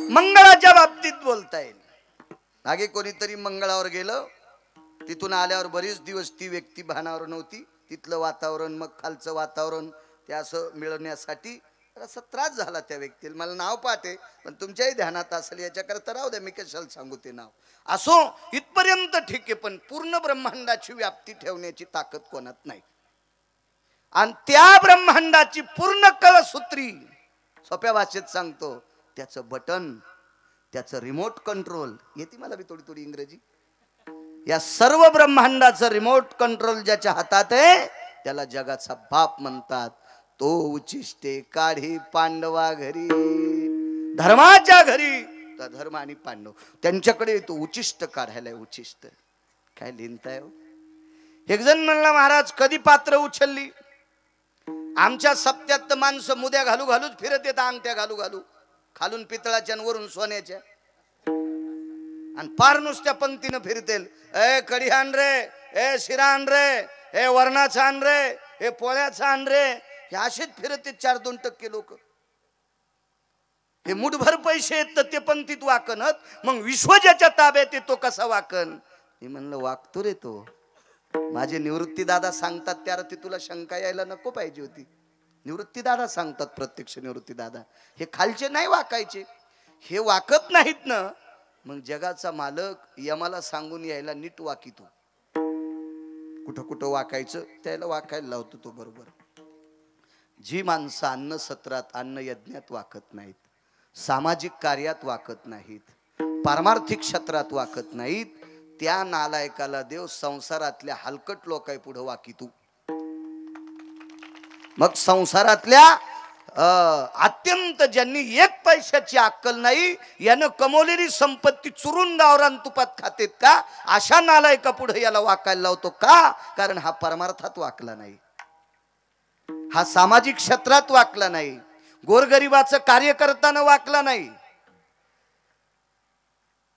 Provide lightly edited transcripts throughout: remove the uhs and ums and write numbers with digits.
मंगळाच्या बाबतीत बोलता येईल. मागे कोणीतरी मंगळावर गेलं, तिथून आल्यावर बरेच दिवस ती व्यक्ती भानावर नव्हती. तिथलं वातावरण, मग खालचं वातावरण ते असं मिळवण्यासाठी असा त्रास झाला त्या व्यक्तीला. मला नाव पाहते, पण तुमच्याही ध्यानात असेल याच्याकरता राहू द्या, मी कशाला सांगू ते नाव. असो, इथपर्यंत ठीक आहे, पण पूर्ण ब्रह्मांडाची व्याप्ती ठेवण्याची ताकद कोणात नाही. आणि त्या ब्रह्मांडाची पूर्ण कळसूत्री, सोप्या भाषेत सांगतो, त्याचं बटन, त्याचं रिमोट कंट्रोल येते मला बी थोडी थोडी इंग्रजी. या सर्व ब्रह्मांडाचं रिमोट कंट्रोल ज्याच्या हातात आहे त्याला जगाचा बाप म्हणतात. तो उचिष्टे काढी पांडवा घरी, धर्माच्या घरी. तर धर्म आणि पांडव त्यांच्याकडे तो उचिष्ट काढायला. उचिष्ट काय लिहिताय? एक जण म्हणला, महाराज कधी पात्र उचलली? आमच्या सप्त्यात तर माणसं मुद्या घालू घालूच फिरत येतात, अंगठ्या घालू घालू, खालून पितळाच्या वरून सोन्याच्या, आणि पार नुसत्या पंक्तीनं फिरतेल. ए कढी आण रे, ए शिरा आण रे, ए वरणाचा आण रे, ए पोळ्याचा आण रे. हे असेच फिरते 4-2% लोक. हे मुठभर पैसे आहेत तर ते पंक्तीत वाकनत, मग विश्व ज्याच्या ताब्यात येतो कसा वाकन? मी म्हणलं वागतो रे तो. माझे निवृत्ती दादा सांगतात त्याला तुला शंका यायला नको पाहिजे होती. निवृत्ती दादा सांगतात, प्रत्यक्ष निवृत्ती दादा, हे खालचे नाही वाकायचे. हे वाकत नाहीत ना, मग जगाचा मालक यमाला सांगून यायला नीट वाकितो. कुठं कुठं वाकायचं त्याला वाकायला लावतो तो बरोबर. जी माणसं अन्न सत्रात, अन्न यज्ञात वाकत नाहीत, सामाजिक कार्यात वाकत नाहीत, पारमार्थिक क्षेत्रात वाकत नाहीत, त्या नालायकाला देव संसारातल्या हलकट लोकाय पुढे वाकितो. मग संसारातल्या अत्यंत ज्यांनी 1 पैशाची अक्कल नाही, यानं कमवलेली संपत्ती चुरून गावरान तुपात खातेत का, अशा नालायका पुढे याला वाकायला लावतो. का? कारण हा परमार्थात वाकला नाही, हा सामाजिक क्षेत्रात वाकला नाही, गोरगरिबाचं कार्य करताना वाकला नाही,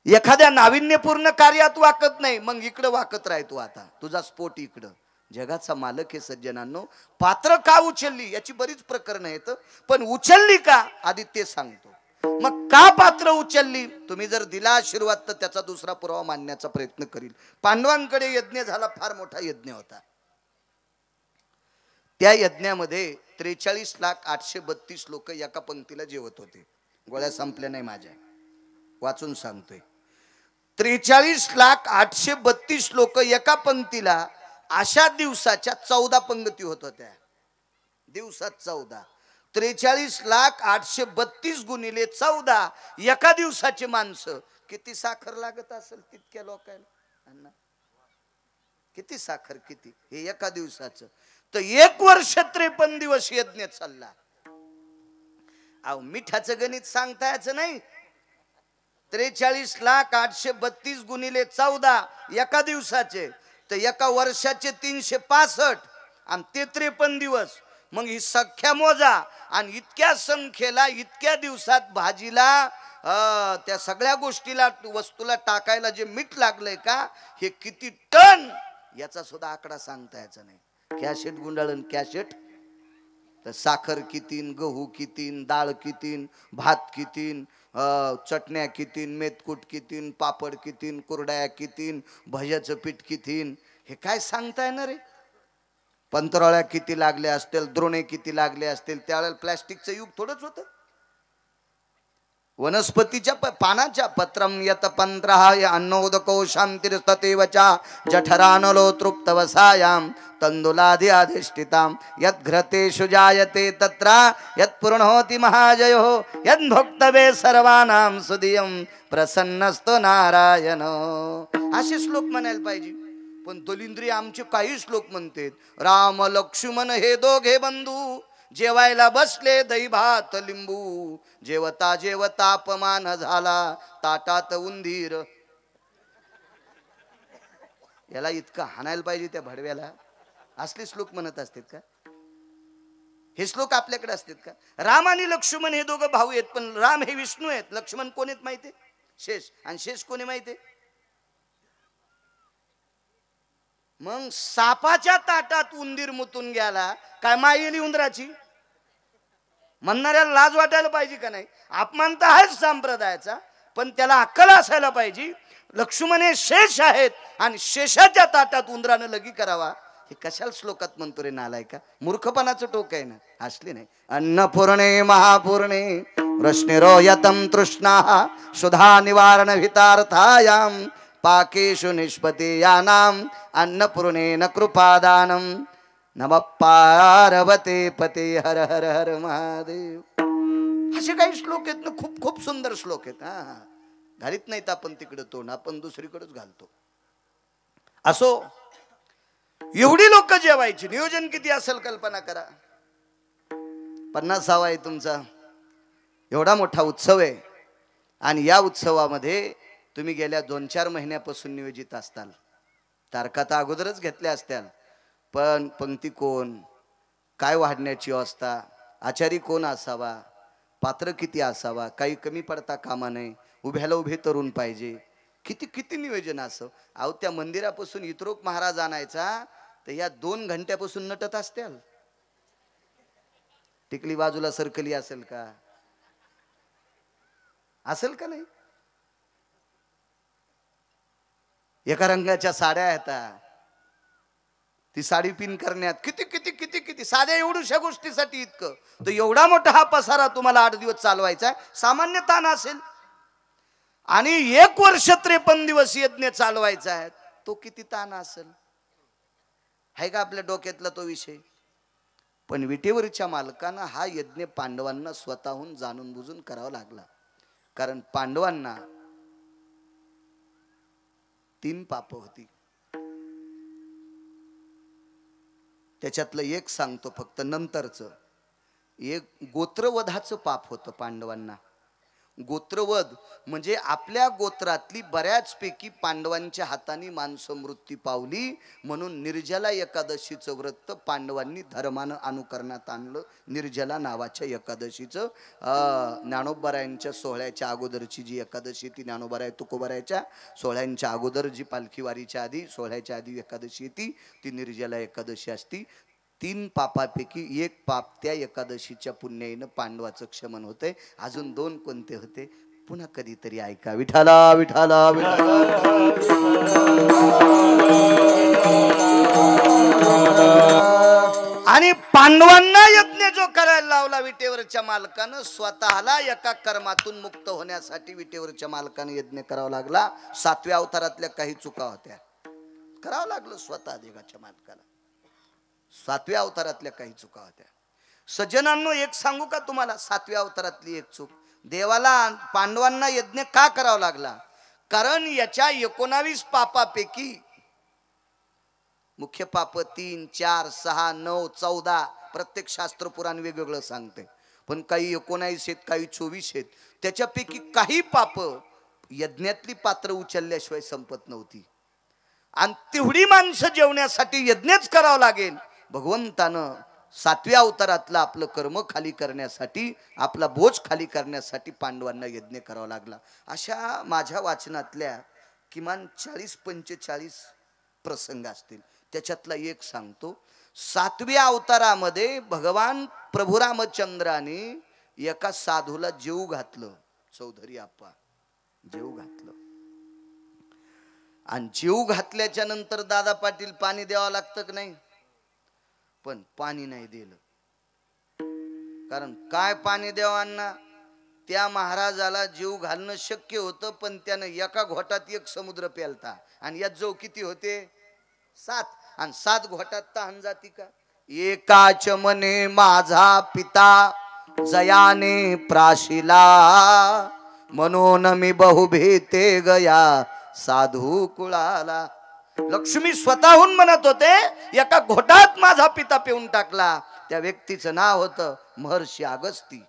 एखाद्या नाविन्यपूर्ण कार्यात वाकत नाही. मग इकडं वाकत राहतो. आता तुझा स्पोट इकडं. जगाचा मालक हे सज्जनांनो, पात्र का उचलली याची बरीच प्रकरणं आहेत, पण उचलली का आधी ते सांगतो. मग का पात्र उचलली? तुम्ही जर दिला आशीर्वाद तर त्याचा दुसरा पुरावा मांडण्याचा प्रयत्न करील. पांडवांकडे यज्ञ झाला, फार मोठा यज्ञ होता. त्या यज्ञामध्ये 43,832 लोक एका पंक्तीला जेवत होते. गोळ्या संपल्या नाही माझ्या, वाचून सांगतोय. 43,832 लोक एका पंक्तीला. अशा दिवसाच्या 14 पंक्ती होत होत्या. दिवसात 14. 43,832 गुणिले 14, एका दिवसाची माणसं. किती साखर लागत असेल तितक्या लोकांना? किती साखर, किती? हे एका दिवसाचं. तर 1 वर्ष 53 दिवस यज्ञ चालला. अहो मिठाचं गणित सांगता याचं नाही. 43,832 गुणिले 14 एका दिवसाचे, तर एका वर्षाचे 365 आणि ते 53 दिवस. मग ही संख्या मोजा. आणि इतक्या संख्येला, इतक्या दिवसात भाजीला, त्या सगळ्या गोष्टीला, वस्तूला टाकायला जे मीठ लागलंय का, हे किती टन, याचा सुद्धा आकडा सांगता याचा नाही. कॅशेट गुंडाळून कॅशेट, तर साखर कितीन, गहू कितीन, डाळ कितीन, भात कितीन, चटण्या कितीन, मेथकूट कितीन, पापड कितीन, कुरड्या कितीन, भज्याचं पीठ कितीन, हे काय सांगता येणार रे? पंतरोळ्या किती लागल्या असतील, द्रोणे किती लागले असतील. त्यावेळेला प्लॅस्टिकचं युग थोडंच होतं. वनस्पतीच्या पानाच्या पत्रम यत पंत्रः अन्नोदको शांतिरस्ततेवचा जठरानलो तृप्तवसायाम तंदुलादि अधिष्ठिताम यत् घृतेषु जायते तत्र यत् पूर्णोति महाजयो यत् भोक्तवे सर्वानां सुदियं प्रसन्नस्तो नारायण. असे श्लोक म्हणायला पाहिजे. पण दलिंद्री आमचे काही श्लोक म्हणतात, राम लक्ष्मण हे दोघे बंधू जेवायला बसले दही भात लिंबू, जेवता जेवता अपमान झाला ताटात उंदीर. याला इतकं हाणायला पाहिजे त्या भडव्याला. असले श्लोक म्हणत असतात का? हे श्लोक आपल्याकडे असतात का? राम आणि लक्ष्मण हे दोघं भाऊ आहेत, पण राम हे विष्णू आहेत, लक्ष्मण कोण आहेत माहितीये? शेष. आणि शेष कोणी माहितीये? मग सापाच्या ताटात उंदीर मुतून गेला काय मायेली उंदराची? म्हणणाऱ्याला लाज वाटायला पाहिजे का नाही? अपमान तर आहेच संप्रदायाचा, पण त्याला अक्कल असायला पाहिजे. लक्ष्मण हे शेष आहेत आणि शेषाच्या ताटात उंदरानं लगी करावा, हे कशाला श्लोकात म्हणतो रे नालायका? मूर्खपणाचं टोक आहे ना, हसले नाही. अन्नपूर्णे महापूर्णे वृष्णिरो यतम तृष्णा सुधा निवारण हितार्थायाम पाकेषु निष्पते यानाम अन्नपूर्णेन कृपादानम नमः पार्वते पते हर हर हर महादेव. असे काही श्लोक आहेत ना, खूप खूप सुंदर श्लोक आहेत. हा, घालीत नाहीत आपण तिकडे तोंड, आपण दुसरीकडेच घालतो. असो, एवढी लोक जेवायची, नियोजन किती असेल कल्पना करा. 50वा आहे तुमचा, एवढा मोठा उत्सव आहे. आणि या उत्सवामध्ये तुम्ही गेल्या 2-4 महिन्यापासून नियोजित असताल. तारखा तर अगोदरच घेतल्या असत्याल, पण पंक्ती कोण, काय वाढण्याची अवस्था, आचारी कोण असावा, पात्र किती असावा, काही कमी पडता कामा नये, उभ्याला उभे तरुण पाहिजे, किती किती नियोजन असं. अहो, त्या मंदिरापासून इत्रोक महाराज आणायचा तर या 2 घंट्यापासून नटत असत्याल. टिकली बाजूला सरकली असेल का? असेल का नाही? एका रंगाच्या साड्या येतात, ती साडी पिन करण्यात किती किती किती किती साध्या एवढ्याशा गोष्टीसाठी इतकं. तर एवढा मोठा हा पसारा तुम्हाला 8 दिवस चालवायचा आहे, सामान्य ताण असेल. आणि 1 वर्ष 53 दिवस यज्ञ चालवायचा आहे, तो किती ताण असेल? आहे का आपल्या डोक्यातला तो विषय? पण विटेवरच्या मालकांना हा यज्ञ पांडवांना स्वतःहून जाणून बुजून करावा लागला. कारण पांडवांना 3 पाप होती. त्याच्यातलं एक सांगतो फक्त नंतरचं. एक गोत्रवधाचं पाप होतं पांडवांना. गोत्रवध म्हणजे आपल्या गोत्रातली बऱ्याचपैकी पांडवांच्या हाताने माणसं मृत्यू पावली, म्हणून निर्जला एकादशीचं व्रत पांडवांनी धर्मानं अनुकरणात आणलं. निर्जला नावाच्या एकादशीचं ज्ञानोबारायांच्या सोहळ्याच्या अगोदरची जी एकादशी, ती ज्ञानोबाराय तुकोबारायच्या सोहळ्यांच्या अगोदर जी पालखी वारीच्या आधी सोहळ्याच्या आधी एकादशी येते, ती निर्जला एकादशी असती. 3 पापापैकी 1 पाप त्या एकादशीच्या पुण्याईनं पांडवाचं क्षमन होतंय. अजून 2 कोणते होते पुन्हा कधीतरी ऐका. विठाला विठाला आणि पांडवांना यज्ञ जो करायला लावला विटेवरच्या मालकानं, स्वतःला एका कर्मातून मुक्त होण्यासाठी विटेवरच्या मालकानं यज्ञ करावा लागला. 7व्या अवतारातल्या काही चुका होत्या, करावं लागलं स्वतः देवाच्या मालकाला. 7व्या अवतारातल्या काही चुका होत्या. सज्जनांनो, एक सांगू का तुम्हाला? 7व्या अवतारातली एक चूक, देवाला पांडवांना यज्ञ का करावा लागला? कारण याच्या 19 पापापैकी मुख्य पाप 3, 4, 6, 9, 14 प्रत्येक शास्त्र पुराण वेगवेगळं सांगते, पण काही 19 आहेत, काही 24 आहेत. त्याच्यापैकी काही पाप यज्ञातली पात्र उचलल्याशिवाय संपत नव्हती. आणि तेवढी माणसं जेवण्यासाठी यज्ञच करावं लागेल. भगवंतानं 7व्या अवतारातलं आपलं कर्म खाली करण्यासाठी, आपला बोज खाली करण्यासाठी पांडवांना यज्ञ करावा लागला. अशा माझ्या वाचनातल्या किमान 40-45 प्रसंग असतील. त्याच्यातला एक सांगतो. 7व्या अवतारामध्ये भगवान प्रभू रामचंद्राने एका साधूला जेवू घातलं. चौधरी आप्पा जेवू घातलं. आणि जेवू घातल्याच्या नंतर दादा पाटील पाणी द्यावं लागतं की नाही? पण पाणी नाही दिलं. कारण काय पाणी द्यावांना? त्या महाराजाला जीव घालणं शक्य होतं, पण त्यानं एका घोटात 1 समुद्र प्यालता. आणि यात जो किती होते? 7. आणि 7 घोटात तहान जाती का? एकाच मने माझा पिता जयाने प्राशिला, म्हणून मी बहुभीते गया साधू कुळाला. लक्ष्मी स्वतःहून म्हणत होते, एका घोटात माझा पिता पिऊन टाकला. त्या व्यक्तीचं नाव होतं महर्षी अगस्ती.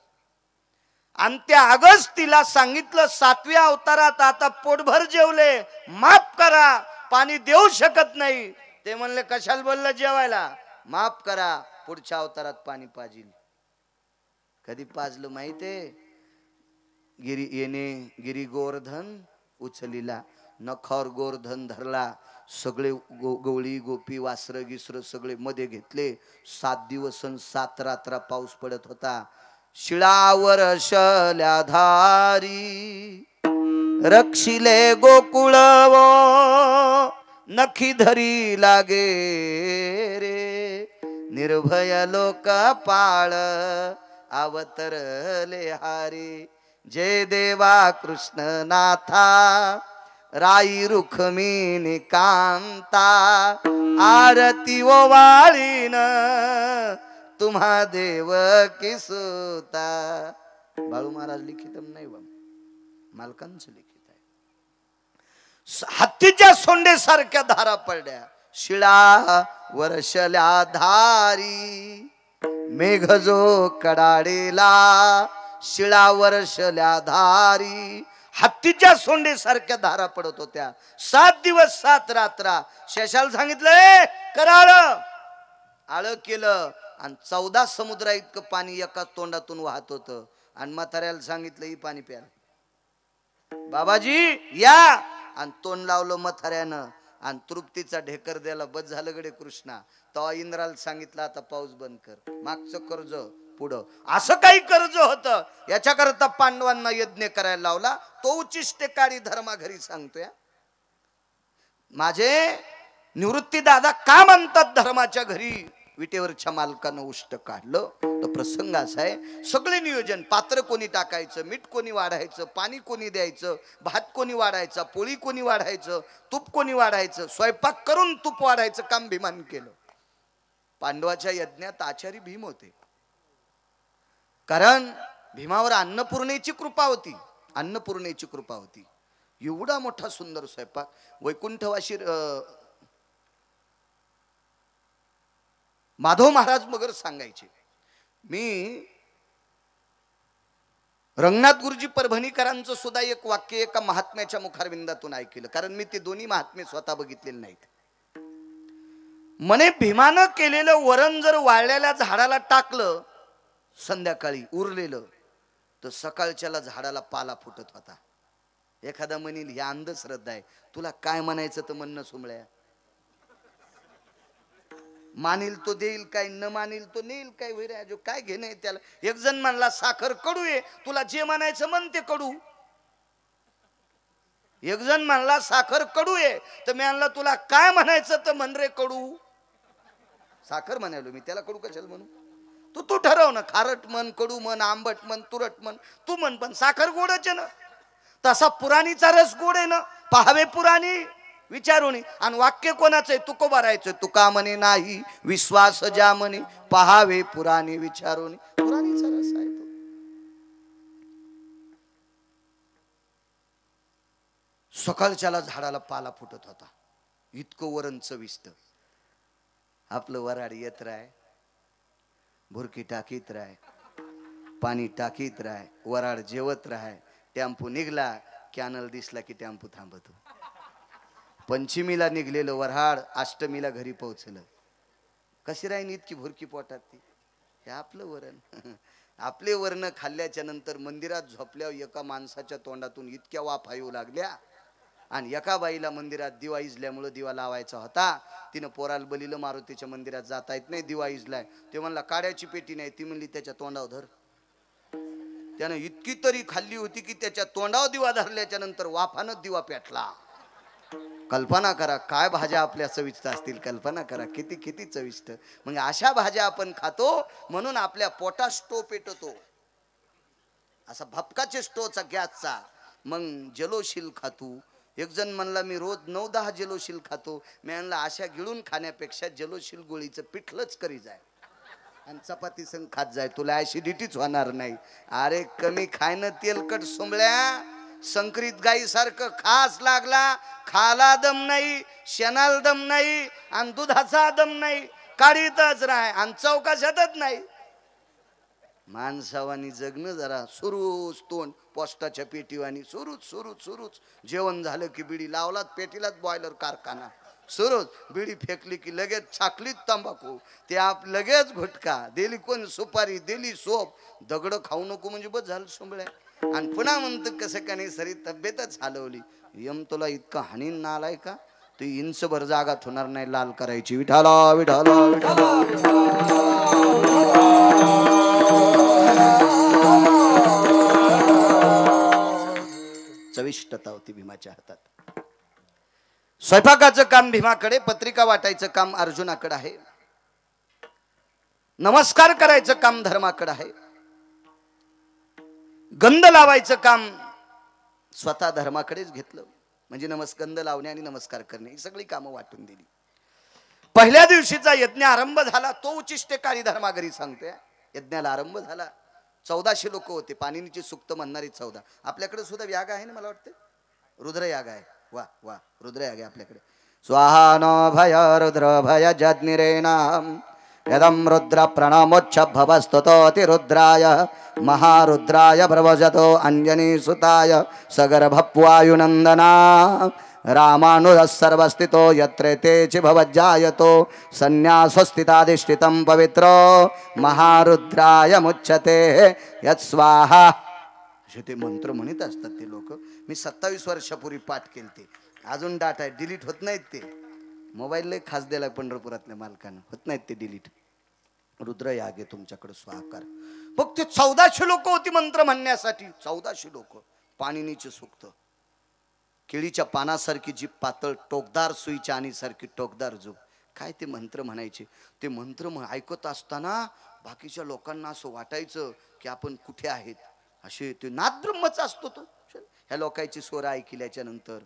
आणि त्या अगस्तीला सांगितलं 7व्या अवतारात आता पोटभर जेवले, माफ करा, पाणी देऊ शकत नाही. ते म्हणले कशाला बोललं जेवायला? माफ करा, पुढच्या अवतारात पाणी पाजील. कधी पाजलं माहितीये? गिरी येणे गिरी गोवर्धन उचलीला, नखावर गोवर्धन धरला. सगळे गवळी गोपी वासर गिसर सगळे मध्ये घेतले. 7 दिवस 7 रात्र पाऊस पडत होता. शिळावर शल्या धारी रक्षिले गोकुळ नखी धरी लागे रे निर्भय लोक पाळ अवतरले हारी जय देवा कृष्ण नाथा राई रुखमिनी कांता आरती ओवाळीन तुम्हा देव किसुता. बाळू महाराज लिखितम नाही बा, मालकांचं लिखित आहे. हत्तीच्या सोंडे सारख्या धारा पडल्या शिळा वर्षल्या धारी मेघ जो कडाडेला शिळा वर्षल्या धारी हत्तीच्या सोंडे सारख्या धारा पडत होत्या. 7 दिवस 7 रात्रा शेषाला सांगितलंय कराळ आळ केलं आणि 14 समुद्रा इतकं पाणी एका तोंडातून वाहत होतं. आणि म्हाताऱ्याला सांगितलं ही पाणी प्या बाबाजी या. आणि तोंड लावलं म्हाताऱ्यानं आणि तृप्तीचा ढेकर द्यायला बस झालं गडे कृष्णा. तेव्हा इंद्राला सांगितलं आता पाऊस बंद कर, मागचं कर्ज पुढं. असं काही कर्ज होतं याच्याकरता पांडवांना यज्ञ करायला लावला. तो उचिष्टेकारी धर्मा घरी सांगतोय. माझे निवृत्ती दादा का म्हणतात धर्माच्या घरी विटेवरच्या मालकानं उष्ट काढलं. तो प्रसंग असा आहे, सगळे नियोजन पात्र कोणी टाकायचं, मीठ कोणी वाढायचं, पाणी कोणी द्यायचं, भात कोणी वाढायचा, पोळी कोणी वाढायचं, तूप कोणी वाढायचं, स्वयंपाक करून तूप वाढायचं काम भीमान केलं. पांडवाच्या यज्ञात आचारी भीम होते, कारण भीमावर अन्नपूर्णेची कृपा होती. अन्नपूर्णेची कृपा होती. एवढा मोठा सुंदर स्वयंपाक वैकुंठवाशी माधव महाराज मगर सांगायचे. मी रंगनाथ गुरुजी परभणीकरांचं सुद्धा एक वाक्य एका महात्म्याच्या मुखारविंदातून ऐकलं, कारण मी ते दोन्ही महात्मे स्वतः बघितलेले नाहीत. म्हणे भीमानं केलेलं वरण जर वाळलेल्या झाडाला टाकलं संध्याकाळी उरलेलं तर सकाळच्याला झाडाला पाला फुटत होता. एखादा म्हणील ही अंधश्रद्धा आहे, तुला काय म्हणायचं तर म्हणणं सुमळ्या. मानील तो देईल काय, न मानील तो नेईल काय, वैराजो काय घेणं आहे त्याला. एक जण म्हणला साखर कडू आहे, तुला जे म्हणायचं म्हण ते कडू. एक जण म्हणला साखर कडू आहे तर मी म्हणला तुला काय म्हणायचं तर म्हण रे कडू. साखर म्हणालो मी, त्याला कडू कशाला म्हणू. तू ठरव ना, खारट म्हण, कडू म्हण, आंबट म्हण, तुरट म्हण, तू म्हण, पण साखर गोडच आहे ना. तसा पुराणीचा रस गोड आहे ना, पहावे पुराणी विचारून. आणि वाक्य कोणाचं आहे, तुकोबा राहायचं. तुका म्हणे नाही विश्वास ज्या म्हणे पहावे पुराणी विचारून. पुराणीचा रस आहे तो. सकाळच्याला झाडाला पाला फुटत होता. इतकं वरण चविष्ट. आपलं वराड येत राय, भुरकी टाकीत राय, पाणी टाकीत राय, वराड जेवत राय. टेम्पो निघला, कॅनल दिसला की टेम्पो थांबतो. पंचमीला निघलेलं वऱ्हाड अष्टमीला घरी पोहोचलं. कशी राहीन इतकी भुरकी पोटात ती. हे आपलं वरण. आपले वर्ण खाल्ल्याच्या नंतर मंदिरात झोपल्यावर एका माणसाच्या तोंडातून इतक्या वाफा येऊ लागल्या. आणि एका बाईला मंदिरात दिवा इजल्यामुळे दिवा लावायचा होता. तिनं पोराला बलिलं मारुतीच्या मंदिरात जाता येत नाही, दिवा इजलाय. ते म्हणला काड्याची पेटी नाही. ती म्हणली त्याच्या तोंडावर धर. त्यानं इतकी तरी खाल्ली होती की त्याच्या तोंडावर दिवा धरल्याच्या नंतर वाफानं दिवा पेटला. कल्पना करा काय भाज्या आपल्या चविष्ट असतील. कल्पना करा किती किती चविष्ट. म्हणजे अशा भाज्या आपण खातो म्हणून आपल्या पोटात स्टो पेटतो. असा भपकाचे स्टोचा गॅसचा. मग जलोशील खातो. एक जण म्हणला मी रोज 9-10 जलोशील खातो. मी म्हणला अशा गिळून खाण्यापेक्षा जलोशील गोळीचं पिठलंच करी जाय आणि चपाती संग खात जाय, तुला ऍसिडिटीच होणार नाही. अरे कमी खायनं तेलकट सोंबळ्या. संकरित गाई सारखं खास लागला, खाला दम नाही, शेणाला दम नाही आणि दुधाचा दम नाही. काढीतच राय आणि चौकाशातच नाही. माणसावानी जगणं जरा. सुरूच तोंड पोस्टाच्या पेटीवानी सुरूच सुरूच सुरूच. जेवण झालं की बिडी लावलात पेटीलाच बॉयलर कारखाना सुरूच. बिडी फेकली की लगेच छाकलीत तंबाखू, ते आप लगेच घुटका दिली, कोण सुपारी दिली, सोप. दगड खाऊ नको म्हणजे बस झालं सोंबळ्या. आणि पुन्हा म्हणतं कसं का नाही सरी तब्येतच हलवली. यम तुला इतका हानीन नालाय का, ती इंचभर जागात होणार नाही लाल करायची. विठाला विठाला विठाला चविष्टता होती भीमाच्या हातात. स्वयंपाकाचं काम भीमाकडे, पत्रिका वाटायचं काम अर्जुनाकडे आहे, नमस्कार करायचं काम धर्माकडे आहे, गंध लावायचं काम स्वतः धर्माकडेच घेतलं. म्हणजे गंध लावणे आणि नमस्कार करणे ही सगळी कामं वाटून दिली. पहिल्या दिवशीचा यज्ञ आरंभ झाला. तो उचिष्टेकारी धर्माघरी सांगतोय. यज्ञाला आरंभ झाला. 1400 लोक होते. पाणिनीची सुक्त म्हणणारी 14. आपल्याकडे सुद्धा याग आहे ना, मला वाटतं रुद्रयाग आहे. वा वा, रुद्रयाग आहे आपल्याकडे. स्वाहा नो भय रुद्र भय जज्ञिरेणाम यदम रुद्र प्रणमोच्छ भवस्तुतोति रुद्राय महारुद्राय प्रवजतो अंजनी सुताय सगर्भवायुनंदना रामानुजः सर्वस्थितो यत्र तेचि भवज्जायतो संन्यासस्थिताधिष्ठितं पवित्रो महारुद्राय मुच्यते यत्स्वाहा. असे ते मंत्र म्हणत असतात ते लोक. मी 27 वर्षापूर्वी पाठ केलते. अजून डाटा डिलीट होत नाहीत. ते मोबाईल लय खास दिला पंढरपुरातल्या मालकानं, होत नाहीत ते डिलीट. रुद्रयाग आहे तुमच्याकडे स्वाहाकार. फक्त 1400 लोक होती मंत्र म्हणण्यासाठी. 1400 लोक. पाणिनीचे सुक्त. केळीच्या पानासारखी जी पातळ, टोकदार सुईच्या आणि सारखी टोकदार जो काय ते मंत्र म्हणायचे. ते मंत्र ऐकत असताना बाकीच्या लोकांना असं वाटायचं की आपण कुठे आहेत. असे ते नादब्रह्मच असतो तो. ह्या लोकांची स्वर ऐकल्याच्या नंतर,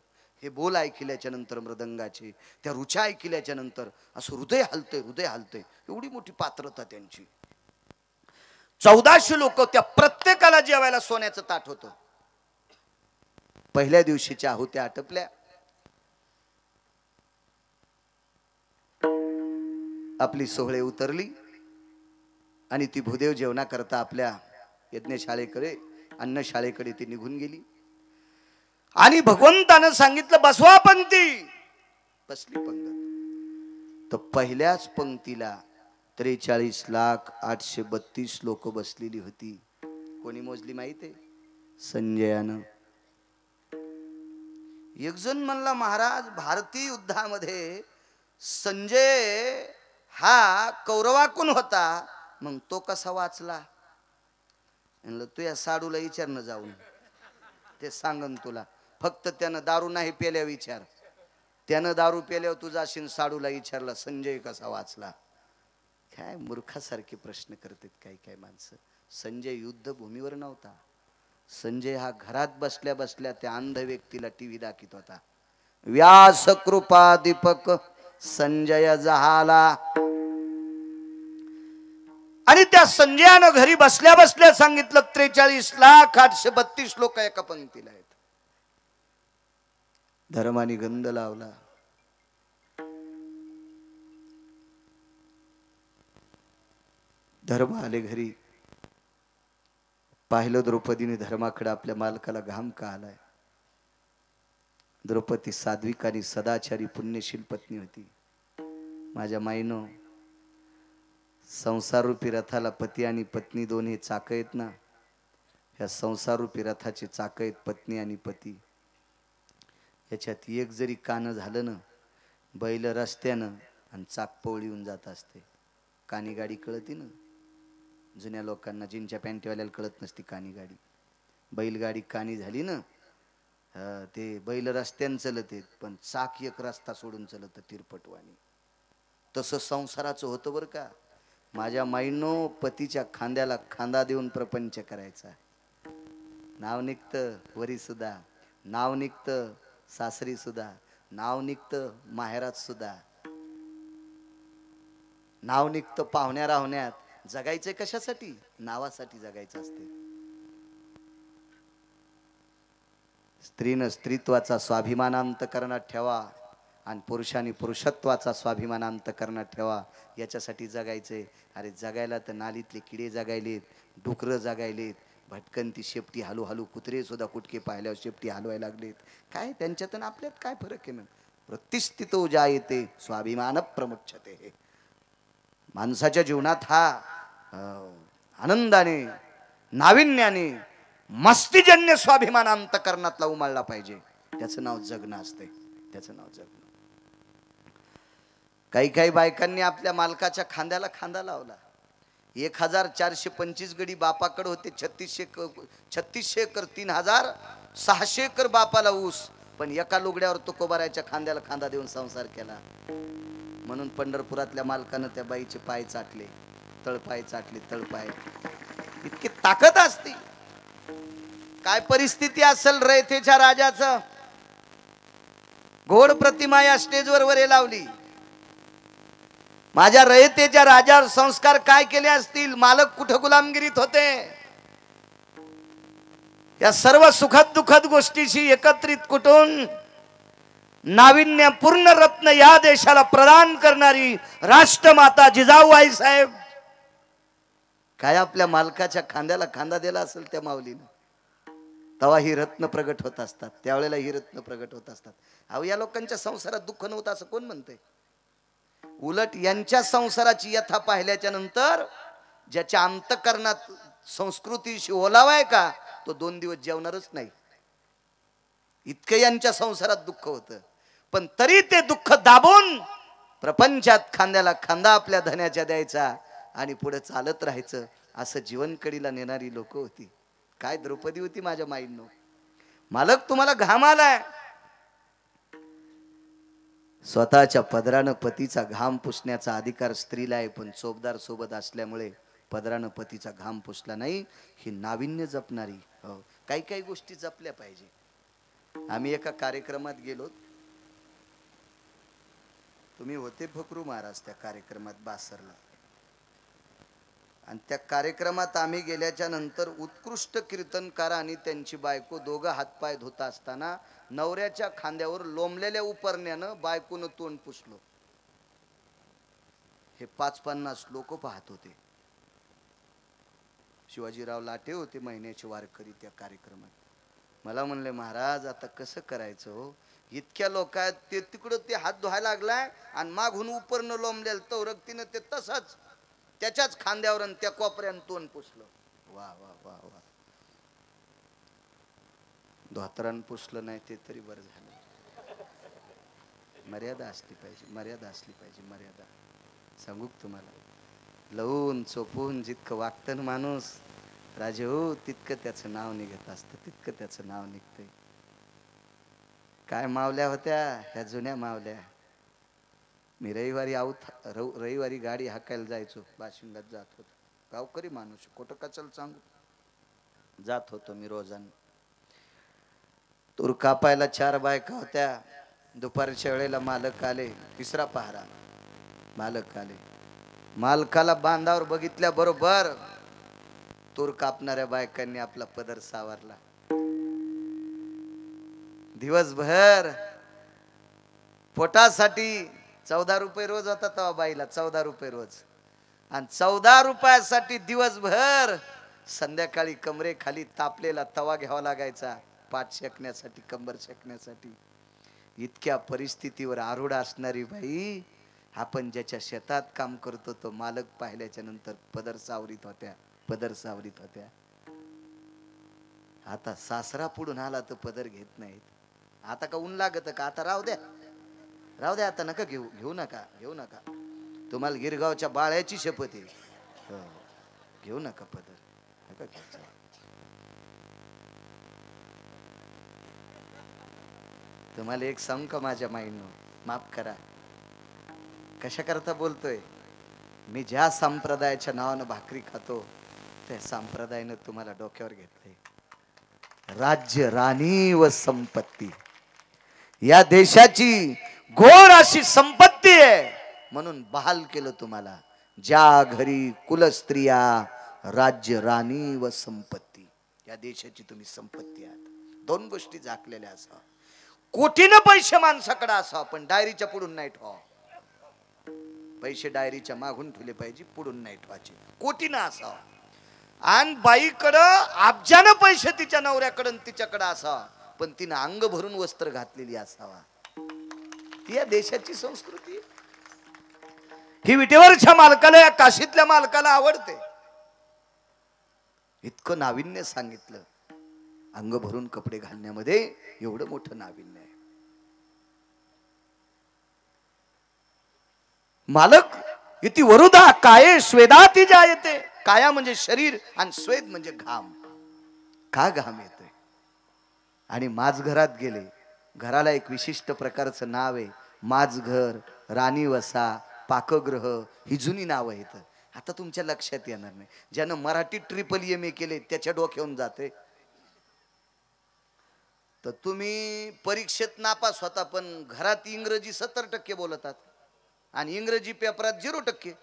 हे बोल ऐकल्याच्या नंतर, मृदंगाचे त्या रुचा ऐकल्याच्या नंतर असं हृदय हलतंय, हृदय हलतंय. एवढी मोठी पात्रता त्यांची. 1400 लोक. त्या प्रत्येकाला जेवायला सोन्याचं ताट होतं. पहिल्या दिवशीच्या आहुत्या आटपल्या. आपली सोहळे उतरली आणि ती भूदेव जेवणा करता आपल्या यज्ञशाळेकडे, अन्नशाळेकडे ती निघून गेली. आणि भगवंतानं सांगितलं बसवा पंक्ती. बसली पंगत. तर पहिल्याच पंक्तीला 43,832 लोक बसलेली होती. कोणी मोजली माहिती आहे? संजयानं. एक जण म्हणला महाराज भारतीय युद्धामध्ये संजय हा कौरवाकून होता, मग तो कसा वाचला? म्हणलं तू या साडूला विचारणं जाऊन, ते सांगन तुला. फक्त त्यानं दारू नाही पेल्या विचार. त्यानं दारू पेल्यावर तू जाशील साडूला विचारला संजय कसा वाचला. काय मूर्खासारखे प्रश्न करतात काही काही माणसं. संजय युद्धभूमीवर नव्हता. संजय हा घरात बसल्या बसल्या त्या अंध व्यक्तीला टीव्ही दाखवत होता. व्यास कृपा दीपक संजय जहाला. आणि त्या संजयानं घरी बसल्या बसल्या सांगितलं 43,832 लोक एका पंक्तीला आहेत. धर्माने गंध लावला. धर्म आले घरी. पाहिलं द्रौपदीने धर्माकडे, आपल्या मालकाला घाम का आलाय. द्रौपदी साध्विक आणि सदाचारी पुण्यशील पत्नी होती. माझ्या माईनो, संसाररूपी रथाला पती आणि पत्नी दोन्ही चाक आहेत ना. ह्या संसाररूपी रथाचे चाक आहेत पत्नी आणि पती. याच्यात एक जरी कानं झालं ना, बैल रस्त्यानं आणि चाक पवळीहून जात असते. कानी गाडी कळती ना जुन्या लोकांना, जीनच्या पॅन्टीवाल्याला कळत नसती कानी गाडी. बैलगाडी कानी झाली ना, ते बैल रस्त्यानं चलत आहेत, पण चाक एक रस्ता सोडून चलत तिरपटवाणी. तसं संसाराचं होतं बरं का. माझ्या माईनो, पतीच्या खांद्याला खांदा देऊन प्रपंच करायचा. नाव निघतं वरी सुद्धा, नाव निघतं सासरी सुद्धा, नाव निघतं माहेरात सुद्धा, नाव निघतं पाहुण्या राहुण्यात. जगायचंय कशासाठी? नावासाठी जगायचं असते. स्त्रीनं स्त्रीत्वाचा स्वाभिमान अंतकरणात ठेवा आणि पुरुषांनी पुरुषत्वाचा स्वाभिमान अंतकरणात ठेवा. याच्यासाठी जगायचंय. अरे जगायला तर नालीतले किडे जगायलेत, डुकरं जगायलेत, भटकंती शेपटी हलू हलू कुत्रे सुद्धा कुटके पाहिल्यावर शेपटी हलवायला लागलेत. काय त्यांच्यात आणि आपल्यात काय फरक आहे ना? वृत्तिस्थितो जायते स्वाभिमान प्रमुच्छते. माणसाच्या जीवनात हा आनंदाने, नाविन्याने, मस्तीजन्य स्वाभिमान अंतकरणातला उमळला पाहिजे. त्याचं नाव जगणं असते. त्याचं नाव जगणं. काही काही बायकांनी आपल्या मालकाच्या खांद्याला खांदा लावला. 1425 गडी बापाकडे होते. 3600 एकर 3600 एकर बापाला ऊस. पण एका लुगड्यावर तुकोबाराच्या खांद्याला खांदा देऊन संसार केला. म्हणून पंढरपुरातल्या मालकानं त्या बाईचे पाय चाटले, तळपाय चाटले, तळपाय. इतकी ताकद असते. काय परिस्थिती असेल रयतेच्या राजाचं. घोड प्रतिमा या स्टेजवर वरे लावली. माझ्या रयतेच्या राजावर संस्कार काय केले असतील. मालक कुठं गुलामगिरीत होते. या सर्व सुखद दुःखद गोष्टीशी एकत्रित कुटून नाविन्यपूर्ण रत्न या देशाला प्रदान करणारी राष्ट्रमाता जिजाऊ आईसाहेब काय आपल्या मालकाच्या खांद्याला खांदा दिला असेल त्या माऊलीनं. तेव्हा ही रत्न प्रगट होत असतात. त्यावेळेला ही रत्न प्रगट होत असतात. अहो या लोकांच्या संसारात दुःख नव्हतं असं कोण म्हणतंय. उलट यांच्या संसाराची यथा पाहिल्याच्या नंतर ज्याच्या अंतःकरणात संस्कृतीशी ओलावा आहे का तो 2 दिवस जेवणारच नाही. इतकं यांच्या संसारात दुःख होतं. पण तरी ते दुःख दाबून प्रपंचात खांद्याला खांदा आपल्या धन्याच्या द्यायचा आणि पुढे चालत राहायचं असं जीवनकडीला नेणारी लोक होती. काय द्रौपदी होती माझ्या माईंनो. मालक तुम्हाला घाम आलाय. स्वतःच्या पदरानं पतीचा घाम पुसण्याचा अधिकार स्त्रीला आहे. पण चोपदार सोबत असल्यामुळे पदरानं पतीचा घाम पुसला नाही. ही नाविन्य जपणारी. काही काही गोष्टी जपल्या पाहिजे. आम्ही एका कार्यक्रमात गेलो. तुम्ही होते फकरू महाराज त्या कार्यक्रमात बासरला. आणि त्या कार्यक्रमात आम्ही गेल्याच्या नंतर उत्कृष्ट कीर्तनकार आणि त्यांची बायको दोघं हातपाय धुता असताना नवऱ्याच्या खांद्यावर लोंबलेल्या उपरण्यानं बायकोनं तोंड पुसलो. हे 550 लोक पाहत होते. शिवाजीराव लाटे होते महिन्याचे वारकरी त्या कार्यक्रमात. मला म्हणले महाराज आता कसं करायचं हो. इतक्या लोक आहेत. ते तिकडं ते हात धुवायला लागलाय आणि मागून उपरनं लोंबलेलं तवरक्तीनं ते तसंच त्याच्याच खांद्यावर त्या कोपऱ्यानं तोंड पुसलं. वा वा वा वा. धोतरान पुसलं नाही ते तरी बरं झालं. मर्यादा असली पाहिजे. मर्यादा असली पाहिजे. मर्यादा सांगू तुम्हाला. लवून चोपून जितकं वागतं माणूस राजे हो तितकं त्याचं नाव निघत असतं. तितकं त्याचं नाव निघतंय. काय मावल्या होत्या ह्या जुन्या मावल्या. मी रविवारी गाडी हाकायला जायचो. बाशिंगात जात होतो. गावकरी माणूस खोटं कचल सांगू. जात होतो मी रोजानं. तूर कापायला 4 बायका होत्या. दुपारच्या वेळेला मालक आले. 3रा पहारा. मालक आले. मालकाला बांधावर बघितल्या बरोबर तूर कापणाऱ्या बायकांनी आपला पदर सावरला. दिवसभर पोटासाठी 14 रुपये रोज होता तेव्हा बाईला. 14 रुपये रोज. आणि 14 रुपयासाठी दिवसभर संध्याकाळी कमरे खाली तापलेला तवा घ्यावा लागायचा पाठ शेकण्यासाठी, कंबर शेकण्यासाठी. इतक्या परिस्थितीवर आरूढ असणारी बाई आपण ज्याच्या शेतात काम करतो तो मालक पाहिल्याच्या नंतर पदर सावरीत होत्या. पदर सावरीत होत्या. आता सासरा पुढून आला तर पदर घेत नाहीत. आता का ऊन लागत का. आता राहू द्या राहू द्या. आता नका घेऊ नका. घेऊ नका. तुम्हाला गिरगावच्या बाळ्याची शपथ आहे. घेऊ नका पदर. नका घ्यायचं. तुम्हाला एक सांग का माझ्या माईंनो. माफ करा. कशा करता बोलतोय. मी ज्या संप्रदायाच्या नावानं भाकरी खातो त्या संप्रदायानं तुम्हाला डोक्यावर घेतलंय. राज्य राणी व संपत्ती. या देशाची घोर अशी संपत्ती आहे म्हणून बहाल केलं तुम्हाला. ज्या घरी कुलस्त्रिया राज्य राणी व संपत्ती. या देशाची तुम्ही संपत्ती आहात. 2 गोष्टी झाकलेल्या असा. कोटीनं पैसे माणसाकडे असा पण डायरीच्या पुढून नाही ठेवा. पैसे डायरीच्या मागून ठेवले पाहिजे. पुढून नाही ठेवायचे. कोटीनं असा. आणि बाईकडं अब्जानं पैसे तिच्या नवऱ्याकडं तिच्याकडे असावा पण तिनं अंग भरून वस्त्र घातलेली असावा. ती या देशाची संस्कृती. ही विटेवरच्या मालकाला या काशीतल्या मालकाला आवडते. इतकं नाविन्य सांगितलं. अंग भरून कपडे घालण्यामध्ये एवढं मोठं नाविन्य आहे. मालक इति वरुदा काये स्वेदाती जायते. काया म्हणजे शरीर आणि स्वेद म्हणजे घाम. का घाम येतोय? आणि माझ घरात गेले, घराला एक विशिष्ट प्रकारचं नाव आहे. माझ घर, राणी वसा, पाकगृह ही जुनी नावं आहेत. आता तुमच्या लक्षात येणार नाही. ज्यानं मराठी MA केले त्याच्या डोक्यावरून जाते. तर तुम्ही परीक्षेत नापास होता, पण घरात इंग्रजी 70% बोलतात आणि इंग्रजी पेपरात 0%.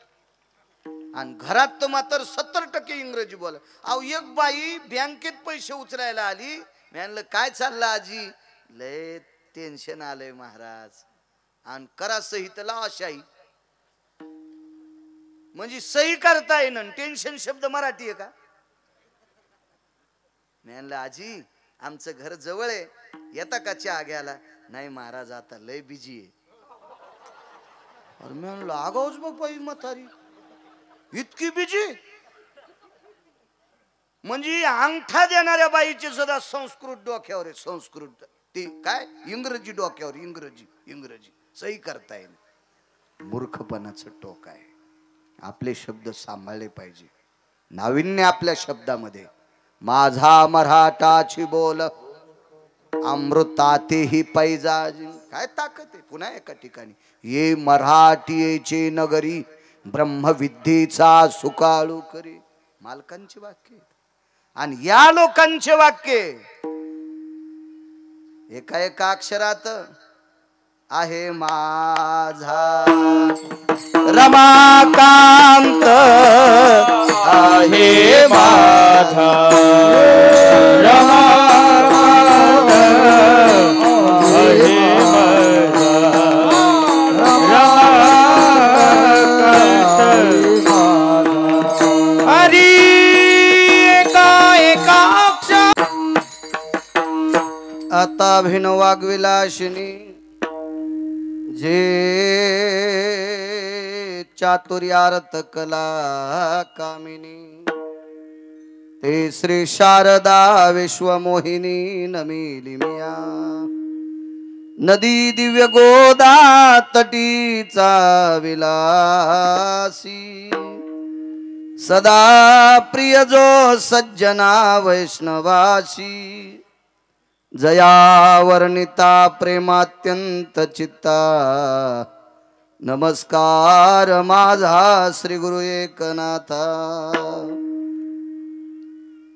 आणि घरात तर मात्र 70% इंग्रजी बोल. अहो एक बाई बँकेत पैसे उचलायला आली. मी म्हणलं काय चाललं आजी? लय टेन्शन आलंय महाराज. आणि करा सही तर लावा शाही. म्हणजे सही करता येईन, टेन्शन शब्द मराठी आहे का? मी म्हणलं आजी आमचं घर जवळ आहे, येता का चहा घ्यायला? नाही महाराज आता लय बिजी आहे. अरे मी म्हणलं आगाऊच बघ बाई म्हातारी, इतकी बिजी. म्हणजे अंगठा देणाऱ्या बाईचे सुद्धा संस्कृत डोक्यावर आहे. संस्कृत ती काय इंग्रजी डोक्यावर. इंग्रजी सही करता येईल. मूर्खपणाचं टोक आहे. आपले शब्द सांभाळले पाहिजे. नाविन्य आपल्या शब्दामध्ये. माझा मराठाची बोल अमृतातेही पैजा. काय ताकद आहे. पुन्हा एका ठिकाणी ये मराठीचे नगरी ब्रह्मविद्येचा सुकाळू करी. मालकांचे वाक्य आणि या लोकांचे वाक्य एका एका अक्षरात आहे. माझा रमाकांत आहे माझा रमाकांत आहे हरी एका एका अक्षर. आता भिन वाग्विलाशिनी जे चातुर्यार्थ कला कामिनी ते श्री शारदा विश्वमोहिनी नमिली मिया. नदी दिव्य गोदा तटीचा विलासी सदा प्रिय जो सज्जना वैष्णवासी. जया वर्णिता प्रेमात्यंत चित्ता. नमस्कार माझा श्री गुरु एकनाथा.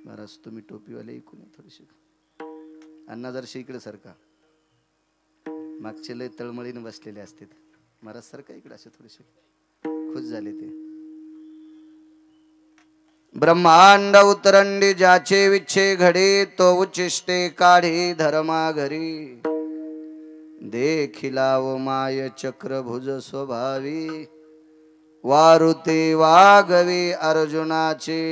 महाराज तुम्ही टोपीवाले ऐकून थोडीशी. अण्णा जर इकडे सारखा मागचे लय तळमळीने बसलेले असते. महाराज सारखा इकडे असे थोडेसे खुश झाले ते. ब्रह्मांड उतरंडी ज्याचे विच्छे घडे तो उच्चिष्टे काढे धर्मा घरी. देखिला व माय चक्रभुज स्वभावी वारुते वागवे अर्जुनाचे.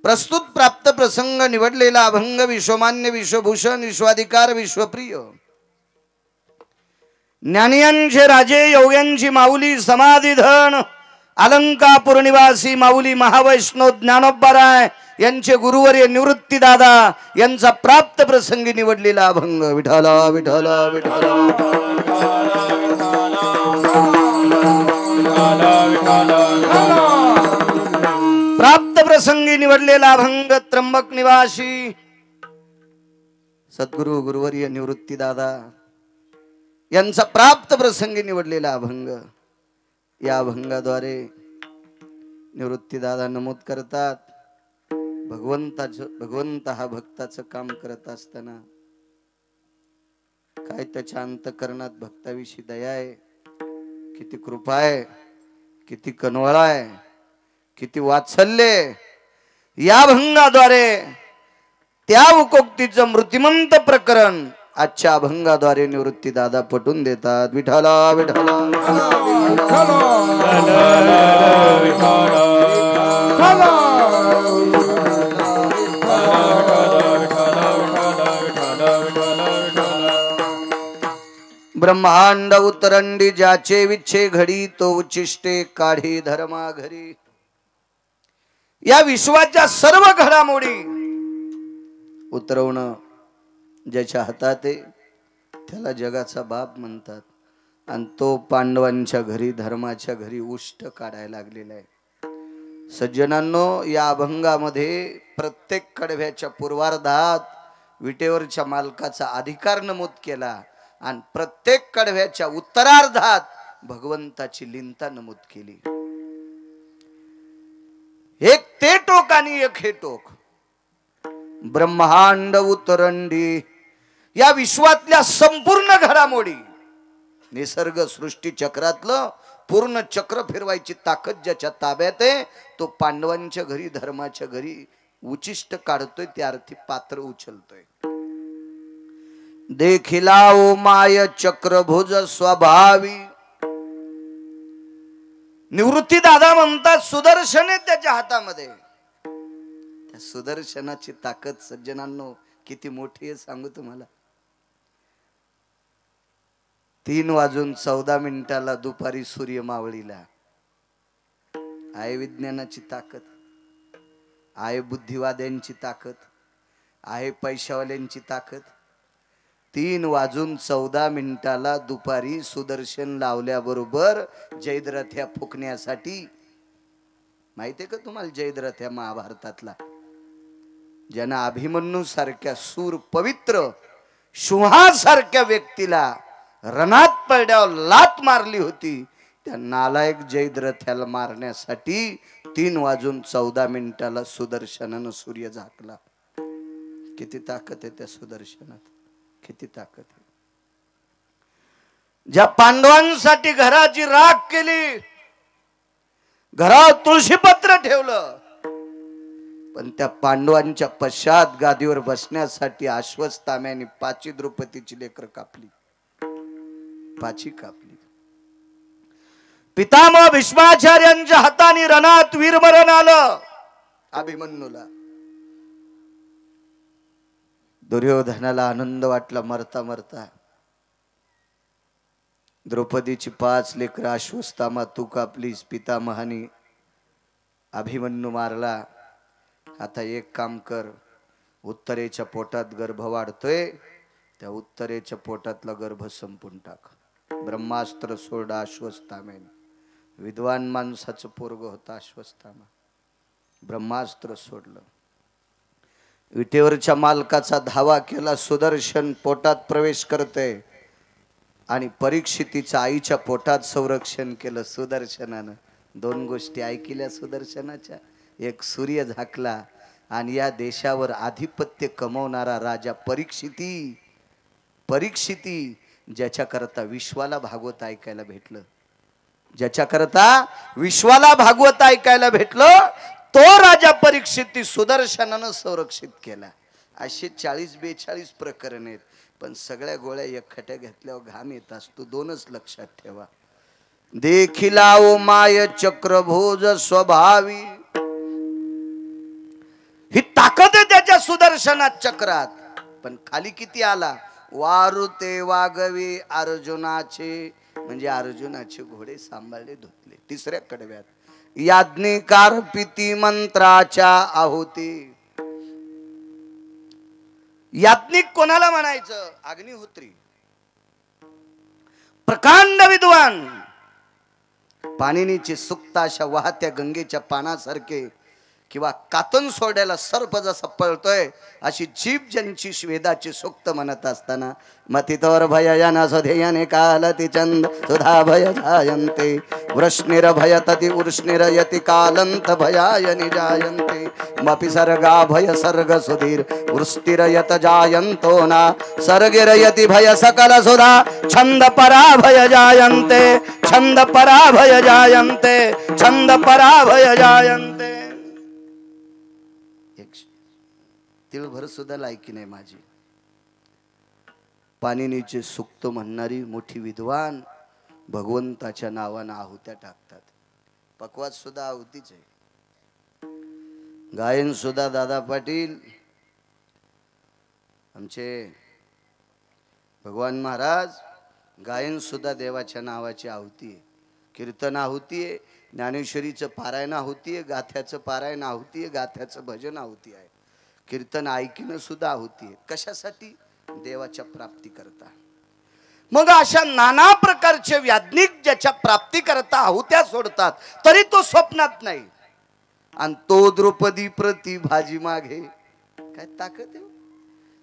प्रस्तुत प्राप्त प्रसंग निवडलेला अभंग विश्वमान्य विश्वभूषण विश्वाधिकार विश्वप्रिय ज्ञानियांचे राजे योग्यांची माऊली समाधिधन अलंकापूर निवासी माऊली महावैष्णव ज्ञानोबाराय यांचे गुरुवर्य निवृत्ती दादा यांचा प्राप्त प्रसंगी निवडलेला अभंग. विठाला विठाला विठाला प्राप्त प्रसंगी निवडलेला अभंग त्र्यंबक निवासी सद्गुरु गुरुवर्य निवृत्ती दादा यांचा प्राप्त प्रसंगी निवडलेला अभंग. या अभंगाद्वारे निवृत्ती दादा नमूद करतात भगवंत हा भक्ताचं काम करत असताना काय त्याच्या अंतकरणात भक्ताविषयी दया आहे, किती कृपा आहे, किती कनवळा आहे, किती वात्सल्य. या अभंगाद्वारे त्या उकोक्तीचं मृतिमंत प्रकरण आजच्या अभंगाद्वारे निवृत्ती दादा पटून देतात. विठाला विठाला ब्रह्मांड उतरंडी ज्याचे विच्छे घडी तो उच्चिष्टे काढी धर्मा घरी. या विश्वाच्या सर्व घडामोडी उतरवणं ज्याच्या हातात आहे त्याला जगाचा बाप म्हणतात. आणि तो पांडवांच्या घरी धर्माच्या घरी उष्ट काढायला लागलेला आहे. सज्जनांनो, या अभंगामध्ये प्रत्येक कडव्याच्या पूर्वार्धात विटेवरच्या मालकाचा अधिकार नमूद केला आणि प्रत्येक कडव्याच्या उत्तरार्धात भगवंताची लीनता नमूद केली. एक ते टोक आणि एक हे टोक. ब्रह्मांड उतरंडी, या विश्वातल्या संपूर्ण घडामोडी, निसर्ग सृष्टी चक्रातलं पूर्ण चक्र फिरवायची ताकद ज्याच्या ताब्यात आहे, तो पांडवांच्या घरी धर्माच्या घरी उचिष्ट काढतोय, त्या अर्थी पात्र उचलतोय. देखिला ओ माय चक्रभुज स्वभावी. निवृत्ती दादा म्हणतात सुदर्शन आहे त्याच्या हातामध्ये. त्या सुदर्शनाची ताकद सज्जनांनो किती मोठी आहे सांगू तुम्हाला. 3:14 दुपारी सूर्य मावळीला. आहे विज्ञानाची ताकद, आहे बुद्धिवाद्यांची ताकद, आहे पैशावाल्यांची ताकद. 3:14 दुपारी सुदर्शन लावल्याबरोबर जयद्रथ्या फुकण्यासाठी. माहितीये का तुम्हाला जयद्रथ्या महाभारतातला? ज्यानं अभिमन्यू सारख्या सूर पवित्र सिंहासारख्या व्यक्तीला रणात पडल्यावर लात मारली होती, त्या नालायक जयद्रथ्याला मारण्यासाठी 3:14 सुदर्शनानं सूर्य झाकला. किती ताकद आहे त्या सुदर्शनात, किती ताकद आहे. ज्या पांडवांसाठी घराची राख केली, घरात तुळशीपत्र ठेवलं, पण त्या पांडवांच्या पश्चात गादीवर बसण्यासाठी अश्वत्थाम्याने 5 द्रौपदीची लेकर कापली, 5 कापली. पितामह भीष्माचार्यांच्या हाताने रणात वीरमरण आलं अभिमन्यूला. दुर्योधनाला आनंद वाटला मरता मरता. द्रौपदीची 5 लेकर अश्वत्थामा तू कापलीस, पितामहानी अभिमन्यू मारला. आता एक काम कर, उत्तरेच्या पोटात गर्भ वाढतोय, त्या उत्तरेच्या पोटातला गर्भ संपून टाक. ब्रह्मास्त्र सोडा अश्वत्थाम्याने. विद्वान माणसाचं पोरग होता अश्वत्थामा. ब्रह्मास्त्र सोडलं. विटेवरच्या मालकाचा धावा केला. सुदर्शन पोटात प्रवेश करते आणि परीक्षितीच्या आईच्या पोटात संरक्षण केलं सुदर्शनानं. 2 गोष्टी ऐकल्या सुदर्शनाच्या. एक सूर्य झाकला आणि या देशावर आधिपत्य कमवणारा राजा परीक्षिती ज्याच्या करता विश्वाला भागवत ऐकायला भेटलं, ज्याच्या करता विश्वाला भागवत ऐकायला भेटलं, तो राजा परीक्षिती सुदर्शनानं संरक्षित केला. असे 40-42 प्रकरण आहेत, पण सगळ्या गोळ्या एकखट्या घेतल्यावर घाम येत असतो. 2च लक्षात ठेवा. देखिला ओ माय चक्रभुज स्वभावी. ही ताकद आहे त्याच्या सुदर्शनात चक्रात. पण खाली किती आला? वारुते वागवे अर्जुनाचे, म्हणजे अर्जुनाचे घोडे सांभाळले धुतले. 3ऱ्या कडव्यात याज्ञिकार पिती मंत्राच्या आहुती. याज्ञिक कोणाला म्हणायचं? अग्निहोत्री. प्रकांड विद्वान. पाणिनीची सुक्त अशा वाहत्या गंगेच्या पानासारखे किंवा कातन सोड्याला सर्प जसा पळतोय अशी जीभ ज्यांची वेदाची सुक्त म्हणत असताना मतितोर भययाना स्वधेयने कालति चंद सुधा भय जायन्ते वृष्णिर भयतति उर्ष्णिर यति कालंत भयाय निजायन्ते मपि सर्गा भय सर्ग सुधीर वृष्टिर यत जायन्तो ना सर्गिर यति भय सकल सुधा छंद पराभय जायन्ते छंद पराभय जायन्ते छंद पराभय जायन्ते. तिळभर सुद्धा लायकी नाही माझी. पाणिनीचे सुक्त म्हणणारी मोठी विद्वान भगवंताच्या नावानं आहुत्या टाकतात. पकवात सुद्धा आहुतीच आहे. गायन सुद्धा दादा पाटील आमचे भगवान महाराज, गायन सुद्धा देवाच्या नावाची आहुती आहे. कीर्तन आहुती आहे, ज्ञानेश्वरीचं पारायण आहुती आहे, गाथ्याचं पारायण आहुती आहे, गाथ्याचं भजन आहुती आहे, कीर्तन ऐकणं सुद्धा आहुती आहे. कशासाठी? देवाच्या प्राप्ती करता. मग अशा नाना प्रकारचे व्याज्ञिक ज्याच्या प्राप्ती करता आहुत्या सोडतात तरी तो स्वप्नात नाही. आणि तो द्रौपदी प्रति भाजी मागे. काय ताकद आहे,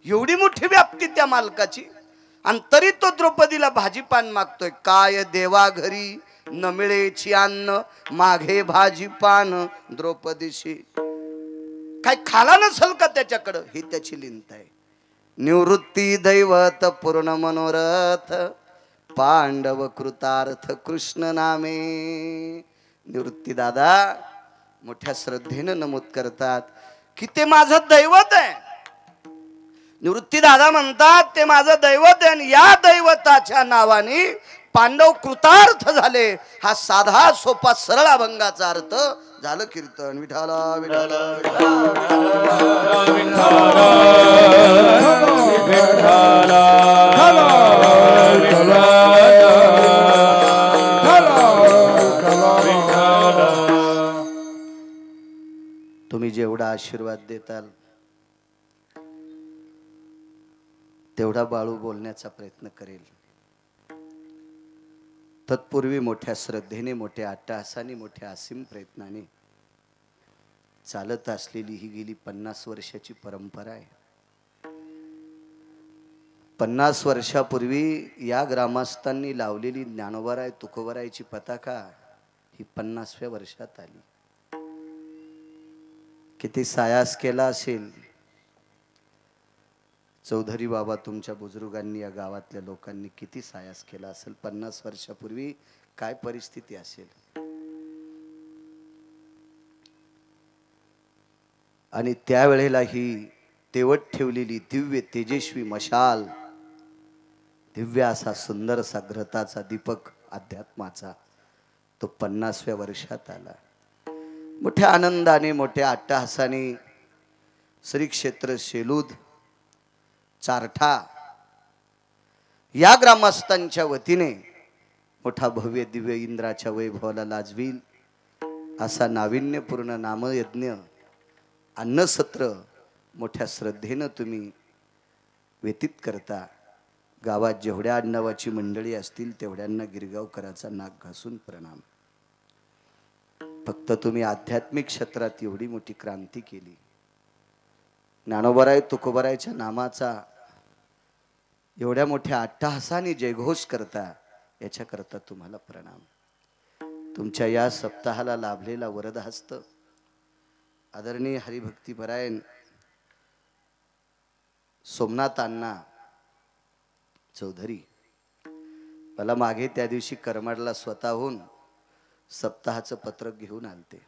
एवढी मोठी व्याप्ती त्या मालकाची. आणि तरी तो द्रौपदीला भाजीपान मागतोय. काय देवा घरी न मिळेची अन्न, मागे भाजीपान द्रौपदीशी. काय खाला नसल का त्याच्याकडं, ही त्याची लिंत आहे. निवृत्ती दैवत पूर्ण मनोरथ, पांडव कृतार्थ कृष्ण नामे. निवृत्ती दादा मोठ्या श्रद्धेनं नमूद करतात की ते माझं दैवत आहे. निवृत्ती दादा म्हणतात ते माझं दैवत आहे आणि या दैवताच्या नावाने पांडव कृतार्थ झाले. हा साधा सोपा सरळ अभंगाचा अर्थ झालं कीर्तन. विठाला विठाला तुम्ही जेवढा आशीर्वाद देताल तेवढा बाळू बोलण्याचा प्रयत्न करेल. तत्पूर्वी मोठ्या श्रद्धेने, मोठ्या अट्टहासाने, मोठ्या असीम प्रयत्नाने चालत असलेली ही गेली 50 वर्षाची परंपरा आहे. 50 वर्षापूर्वी या ग्रामस्थांनी लावलेली ज्ञानोबाराय तुकोबारायची पताका ही 50व्या वर्षात आली. किती सायास केला असेल चौधरी बाबा, तुमच्या बुजुर्गांनी, या गावातल्या लोकांनी किती सायास केला असेल. 50 वर्षापूर्वी काय परिस्थिती असेल. आणि त्यावेळेला ही तेवत ठेवलेली दिव्य तेजस्वी मशाल, दिव्य असा सुंदरसा ग्रथाचा दीपक अध्यात्माचा, तो 50व्या वर्षात आला. मोठ्या आनंदाने, मोठ्या अट्टहासाने श्री क्षेत्र शेलूद चारठा या ग्रामस्थांच्या वतीने मोठा भव्य दिव्य इंद्राच्या वैभवाला लाजवील असा नाविन्यपूर्ण नामयज्ञ अन्नसत्र मोठ्या श्रद्धेनं तुम्ही व्यतीत करता. गावात जेवढ्या आडनावाची मंडळी असतील तेवढ्यांना गिरगावकराचा नाक घासून प्रणाम. फक्त तुम्ही आध्यात्मिक क्षेत्रात एवढी मोठी क्रांती केली. ज्ञानोबाराय तुकोबारायच्या नामाचा एवढ्या मोठ्या अट्टहासाने जयघोष करता, याच्याकरता तुम्हाला प्रणाम. तुमच्या या सप्ताहाला लाभलेला वरदहस्त आदरणीय हरिभक्तीपरायण सोमनाथ अण्णा चौधरी मला मागे त्या दिवशी करमाडला स्वतःहून सप्ताहाचं पत्रक घेऊन आलते.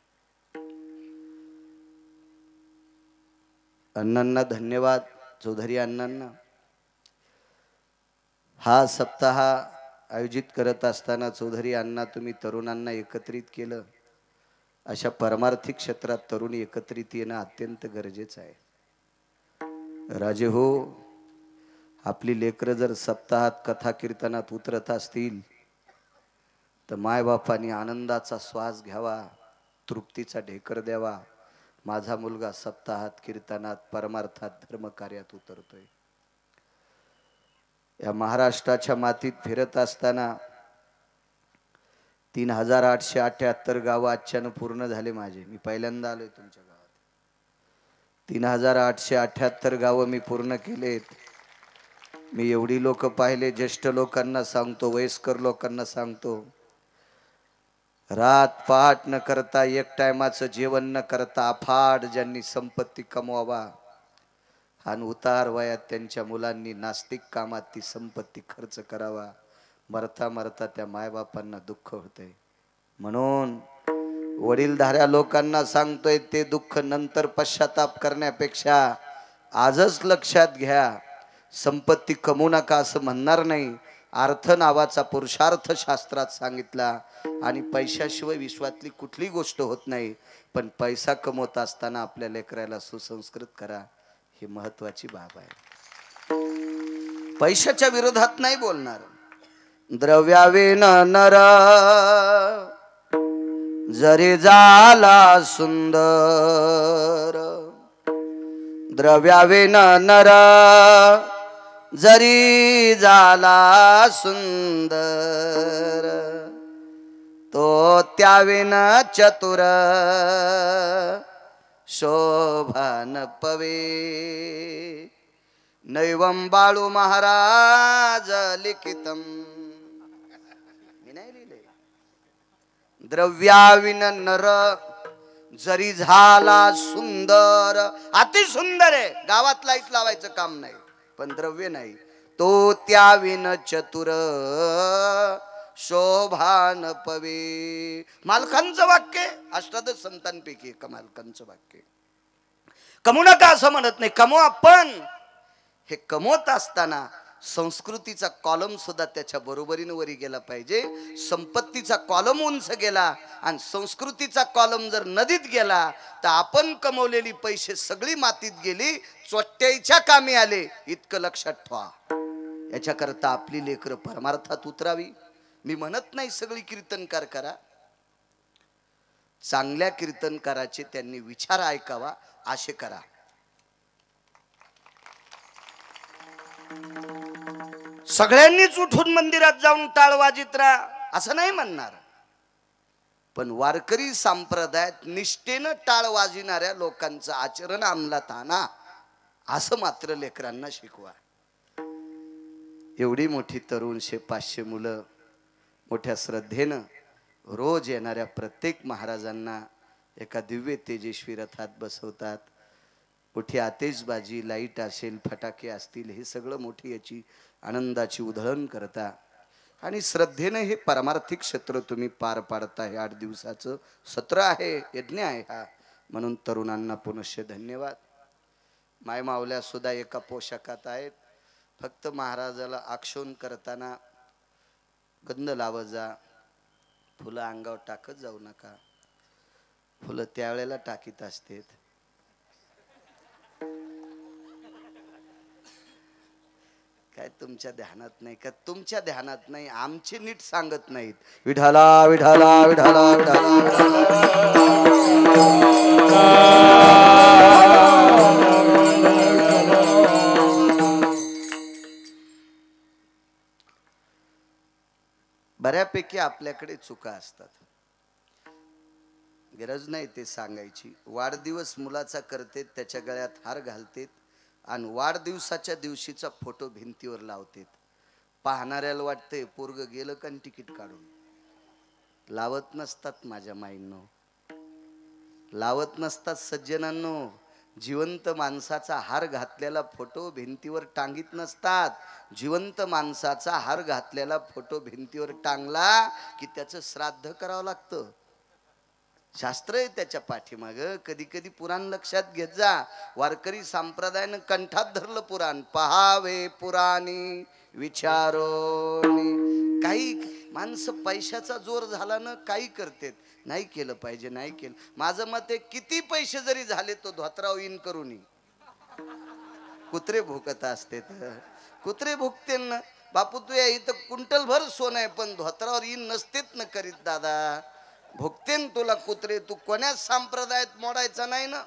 अण्णांना धन्यवाद, चौधरी अण्णांना. हा सप्ताह आयोजित करत असताना चौधरी अण्णा तुम्ही तरुणांना एकत्रित केलं. अशा परमार्थिक क्षेत्रात तरुणी एकत्रित येणं अत्यंत गरजेचं आहे. राजे हो, आपली लेकरं जर सप्ताहात कथा कीर्तनात उतरत असतील तर मायबापांनी आनंदाचा श्वास घ्यावा, तृप्तीचा ढेकर द्यावा. माझा मुलगा सप्ताहात कीर्तनात परमार्थात धर्मकार्यात उतरतोय. या महाराष्ट्राच्या मातीत फिरत असताना 3878 गावं आजच्यानं पूर्ण झाले माझे. मी पहिल्यांदा आलोय तुमच्या गावात. 3878 गावं मी पूर्ण केलेत. मी एवढी लोक पाहिले. ज्येष्ठ लोकांना सांगतो, वयस्कर लोकांना सांगतो, रात पहाट न करता, एक टायमाचं जेवण न करता अफाट ज्यांनी संपत्ती कमवावा आणि उतार वयात त्यांच्या मुलांनी नास्तिक कामात ती संपत्ती खर्च करावा, मरता मरता त्या मायबापांना दुःख होतंय. म्हणून वडीलधाऱ्या लोकांना सांगतोय, ते दुःख नंतर पश्चाताप करण्यापेक्षा आजच लक्षात घ्या. संपत्ती कमवू नका असं म्हणणार नाही. अर्थ नावाचा पुरुषार्थ शास्त्रात सांगितला आणि पैशाशिवाय विश्वातली कुठली गोष्ट होत नाही. पण पैसा कमवत असताना आपल्या लेकराला सुसंस्कृत करा, ही महत्वाची बाब आहे. पैशाच्या विरोधात नाही बोलणार. द्रव्यावेन नर जरी झाला सुंदर, द्रव्यावेन नर जरी झाला सुंदर तो त्याविन चतुर शोभन पवे नैवं बाळू महाराज लिखितम मी नाही लिहिले द्रव्याविन नर जरी झाला सुंदर अति सुंदर आहे गावात लाईट लावायचं काम नाही पण द्रव्य नाही तो त्याविन चतुर शोभान पवे मालकांचं वाक्य अष्टादश संतांपैकी एका मालकांचं वाक्य कमवू नका असं म्हणत नाही कमवा पण हे कमवत असताना संस्कृतीचा कॉलम सुद्धा त्याच्या बरोबरीने वरी गेला पाहिजे संपत्तीचा कॉलम उंच गेला आणि संस्कृतीचा कॉलम जर नदीत गेला तर आपण कमवलेली पैसे सगळी मातीत गेली चोट्याच्या कामी आले इतकं लक्षात ठेवा याच्याकरता आपली लेकरं परमार्थात उतरावी मी म्हणत नाही सगळी कीर्तनकार करा चांगल्या कीर्तनकाराचे त्यांनी विचार ऐकावा आशे करा सगळ्यांनीच उठून मंदिरात जाऊन टाळ वाजित राहा असं नाही म्हणणार पण वारकरी संप्रदायात निष्ठेनं टाळ वाजविणाऱ्या लोकांचं आचरण अंमलात आणा असं मात्र लेकरांना शिकवा एवढी मोठी तरुण 500 मुलं मोठ्या श्रद्धेनं रोज येणाऱ्या प्रत्येक महाराजांना एका दिव्य तेजस्वी रथात बसवतात मोठी आतिषबाजी लाईट असेल फटाके असतील हे सगळं मोठी याची आनंदाची उधळण करता आणि श्रद्धेने हे परमार्थिक क्षेत्र तुम्ही पार पाडता हे 8 दिवसाचं सत्र आहे यज्ञ आहे हा म्हणून तरुणांना पुनश्च धन्यवाद माय मावल्या सुद्धा एका पोशाखात आहेत फक्त महाराजाला आक्षोन करताना गंध लावत जा फुलं अंगावर टाकत जाऊ नका फुलं त्यावेळेला टाकीत असतात काय तुमच्या ध्यानात नाही का तुमच्या ध्यानात नाही आमचे नीट सांगत नाहीत विठाला विठाला विठाला बऱ्यापैकी आपल्याकडे चुका असतात गरज नाही ते सांगायची वाढदिवस मुलाचा करतेत त्याच्या गळ्यात हार घालतेत आणि वाढदिवसाच्या दिवशीचा फोटो भिंतीवर लावतेत पाहणाऱ्याला वाटतंय पोरग गेलं का तिकीट काढून लावत नसतात माझ्या माईंनो लावत नसतात सज्जनांनो जिवंत माणसाचा हार घातलेला फोटो भिंतीवर टांगीत नसतात जिवंत माणसाचा हार घातलेला फोटो भिंतीवर टांगला की त्याचं श्राद्ध करावं लागतं शास्त्र आहे त्याच्या पाठीमाग कधी कधी पुराण लक्षात घेत जा वारकरी संप्रदायानं कंठात धरलं पुराण पहावे पुराणी विचारोनी काही माणसं पैशाचा जोर झाला ना काही करतेत नाही केलं पाहिजे नाही केलं माझं मत आहे किती पैसे जरी झाले तो धोत्राव इन करूनी कुत्रे भुकत असते कुत्रे भुकते ना बापू तू या इथं कुंटल भर सोन आहे पण धोत्रावर इन नसतेत ना करीत दादा भुकतेन तुला कुत्रे तू कोण्याच संप्रदायात मोडायचा नाही ना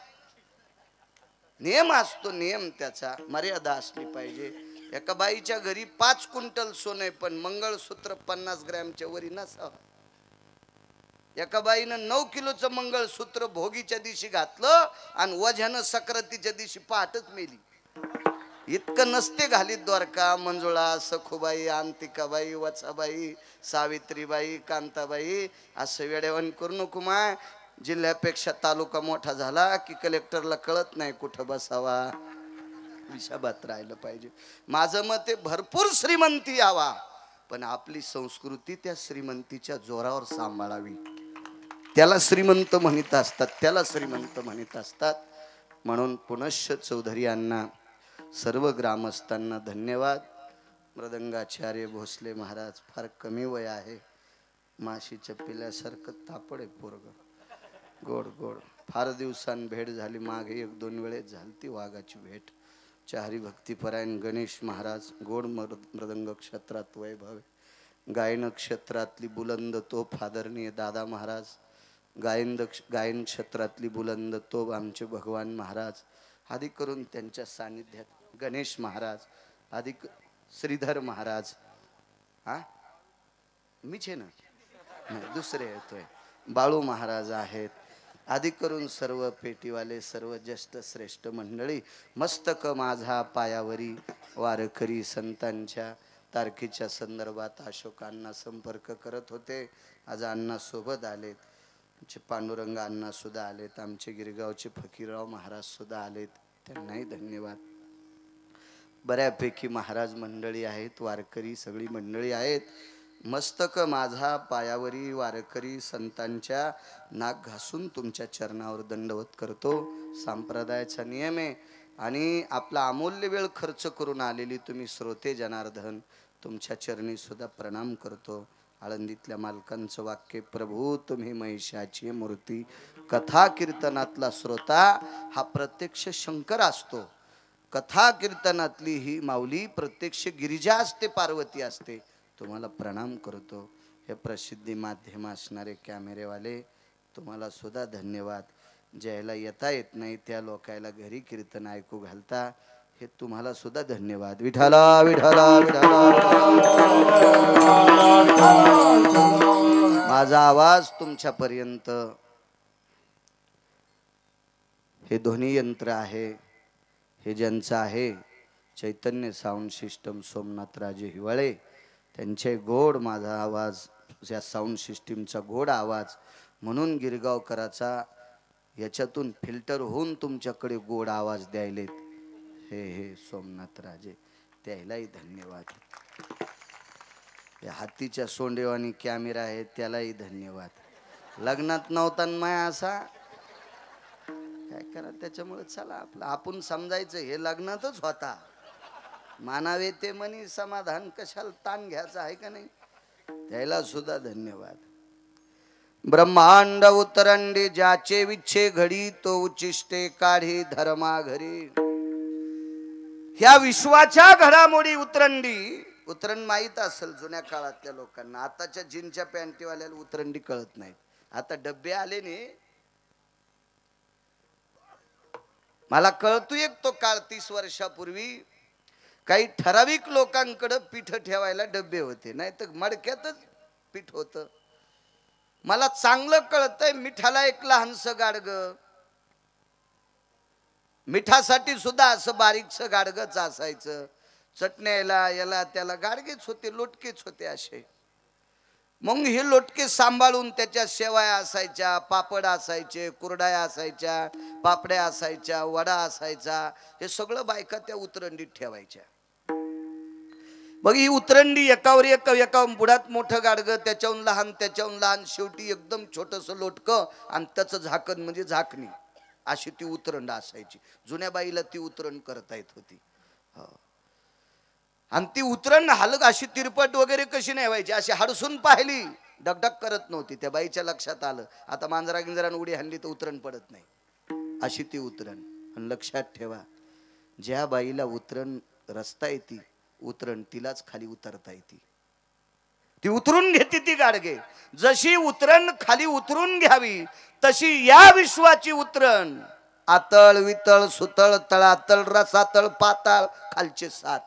नियम असतो नियम त्याचा मर्यादा असली पाहिजे एका बाईच्या घरी 5 क्विंटल सोने पण मंगळसूत्र 50 ग्रॅमच्या वरी नसावं एका बाईनं 9 किलोचं मंगळसूत्र भोगीच्या दिवशी घातलं आणि वझ्यानं सक्रातीच्या दिवशी पहाटच मेली इतकं नसते घालीत द्वारका मंजुळा सखुबाई अंतिकाबाई वचाबाई सावित्रीबाई कांताबाई असं वेडेवण करू नको माय जिल्ह्यापेक्षा तालुका मोठा झाला की कलेक्टरला कळत नाही कुठं बसावा हिशाबात राहिलं पाहिजे माझं मत आहे भरपूर श्रीमंती यावा पण आपली संस्कृती त्या श्रीमंतीच्या जोरावर सांभाळावी त्याला श्रीमंत म्हणत असतात त्याला श्रीमंत म्हणत असतात म्हणून पुनश्च चौधरी यांना सर्व ग्रामस्थांना धन्यवाद मृदंगाचार्य भोसले महाराज फार कमी वय आहे माशीच्या पिल्यासारखं तापड आहे पोरग गोड गोड फार दिवसांनी भेट झाली मागे 1-2 वेळेस झाली ती वाघाची भेट चारी भक्तिपरायण गणेश महाराज गोड मृदंग क्षेत्रात वैभव गायन क्षेत्रातली बुलंद तोफ आदरणीय दादा महाराज गायन क्षेत्रातली बुलंद तोफ आमचे भगवान महाराज आदी करून त्यांच्या सानिध्यात गणेश महाराज अधिक श्रीधर महाराज, हा मीच आहे ना, नाही दुसरे येतोय, बाळू महाराज आहेत, अधिक करून सर्व पेटीवाले, सर्व ज्येष्ठ श्रेष्ठ मंडळी, मस्तक माझा पायावरी वारकरी संतांच्या तारखेच्या संदर्भात अशोकांना संपर्क करत होते. आज अण्णा सोबत आलेत, आमचे पांडुरंग अण्णा सुद्धा आलेत, आमचे गिरगावचे फकीरराव महाराज सुद्धा आलेत, त्यांनाही धन्यवाद. बऱ्यापैकी महाराज मंडळी आहेत, वारकरी सगळी मंडळी आहेत. मस्तक माझा पायावरी वारकरी संतांच्या नाक घासून तुमच्या चरणावर दंडवत करतो. संप्रदायाचा नियम आहे आणि आपला अमूल्य वेळ खर्च करून आलेली तुम्ही श्रोते जनार्दन, तुमच्या चरणी सुद्धा प्रणाम करतो. आळंदीतल्या मालकांचं वाक्य, प्रभू तुम्ही महिषाची मूर्ती. कथा कीर्तनातला श्रोता हा प्रत्यक्ष शंकर असतो. कथा कीर्तनातली ही माऊली प्रत्यक्ष गिरिजा असते, पार्वती असते. तुम्हाला प्रणाम करतो. हे प्रसिद्धी माध्यम असणारे कॅमेरेवाले, तुम्हाला सुद्धा धन्यवाद. ज्याला येता येत नाही त्या लोकायला घरी कीर्तन ऐकू घालता, हे तुम्हाला सुद्धा धन्यवाद. विठाला विठाला विठाला. माझा आवाज तुमच्यापर्यंत, हे ध्वनी यंत्र आहे, हे ज्यांचं आहे चैतन्य साऊंड सिस्टम सोमनाथ राजे हिवाळे, त्यांचे गोड माझा आवाज, या साऊंड सिस्टीमचा गोड आवाज, म्हणून गिरगावकराचा याच्यातून फिल्टर होऊन तुमच्याकडे गोड आवाज द्यायलेत हे सोमनाथ राजे, त्यालाही धन्यवाद. या हातीच्या सोंडेवानी कॅमेरा आहे त्यालाही धन्यवाद. लग्नात नव्हता माया असा काय करा, त्याच्यामुळे चला आपलं आपण समजायचं हे लग्नातच होता. मानावे ते मनी समाधान, कशाला ताण घ्यायचा आहे का नाही, त्याला सुद्धा धन्यवाद. ब्रह्मांड उतरंडी ज्याचे विच्छे घडी, तो उचिष्टे काढी धर्मा घरी. ह्या विश्वाच्या घडामोडी उतरंडी, उतरण माहीत असेल जुन्या काळातल्या लोकांना. आताच्या जीनच्या पॅन्टीवाल्याला उतरंडी कळत नाहीत. आता डब्बे आले ने, मला कळतो एक तो काळ 30 वर्षापूर्वी काही ठराविक लोकांकडे पीठ ठेवायला डब्बे होते, नाही तर मडक्यातच पीठ होतं. मला चांगलं कळतंय मिठाला एक लहानसं गाडगं, मिठासाठी सुद्धा असं बारीकसं गाडगंच असायचं. चटण्याला याला त्याला गाडगेच होते, लोटकेच होते असे. मग हे लोटके सांभाळून त्याच्या शेवाया असायच्या, पापड असायचे, कुरड्या असायच्या, पापड्या असायच्या, वडा असायचा, हे सगळं बायका त्या उतरंडीत ठेवायच्या. मग ही उतरंडी एकावर एका बुडात मोठं गाडगं, त्याच्याहून लहान, शेवटी एकदम छोटस लोटकं आणि त्याचं झाकण म्हणजे झाकणी, अशी ती उतरंड असायची. जुन्या बाईला ती उतरण करता येत होती. आणि ती उतरण हलक अशी तिरपट वगैरे कशी नाही व्हायची, अशी हडसून पाहिली डगडग करत नव्हती. त्या बाईच्या लक्षात आलं आता मांजरा गिंजरानं उडी हाणली तर उतरण पडत नाही, अशी ती उतरण. आणि लक्षात ठेवा, ज्या बाईला उतरण रस्ता येते, उतरण तिलाच खाली उतरता येते. ती उतरून घेते ती गाडगे. जशी उतरण खाली उतरून घ्यावी तशी या विश्वाची उतरण आतळ वितळ सुतळ तळातळ रसातळ पाताळ, खालचे 7,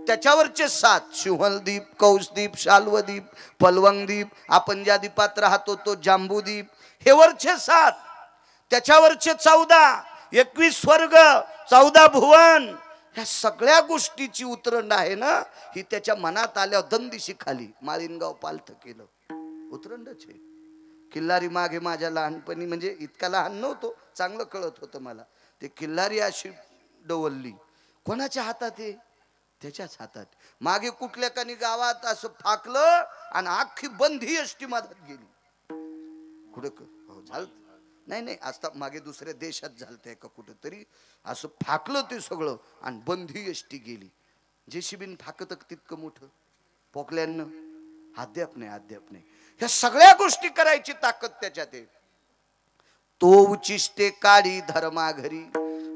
त्याच्यावरचे 7, शिवहलदीप, कौसदीप, शाल्वदीप, पलवंगदीप, आपण ज्या दीपात राहतो तो जांबूदीप, हे वरचे 7, त्याच्यावरचे 14, 21 स्वर्ग, 14 भुवन, ह्या सगळ्या गोष्टीची उतरण आहे ना, ही त्याच्या मनात आल्यावर दंदिशी खाली माळीनगाव पालथ केलं. उतरंडच आहे. किल्लारी मागे माझ्या लहानपणी, म्हणजे इतका लहान नव्हतो, चांगलं कळत होतं मला. ते किल्लारी अशी डवलली, कोणाच्या हातात आहे, त्याच्याच हातात. मागे कुठल्या कानी गावात असं फाकलं आणि अख्खी बंधी एसटी मधात गेली. कुठं झालं नाही आता मागे दुसऱ्या देशात झालतंय का कुठं तरी, असं फाकलं ते सगळं आणि बंधी एसटी गेली. जेसीबीन फाकत तितकं मोठं पोकल्यानं अद्याप नाही. ह्या सगळ्या गोष्टी करायची ताकद त्याच्यात आहे. तो उचिष्टे काढी धर्मा घरी.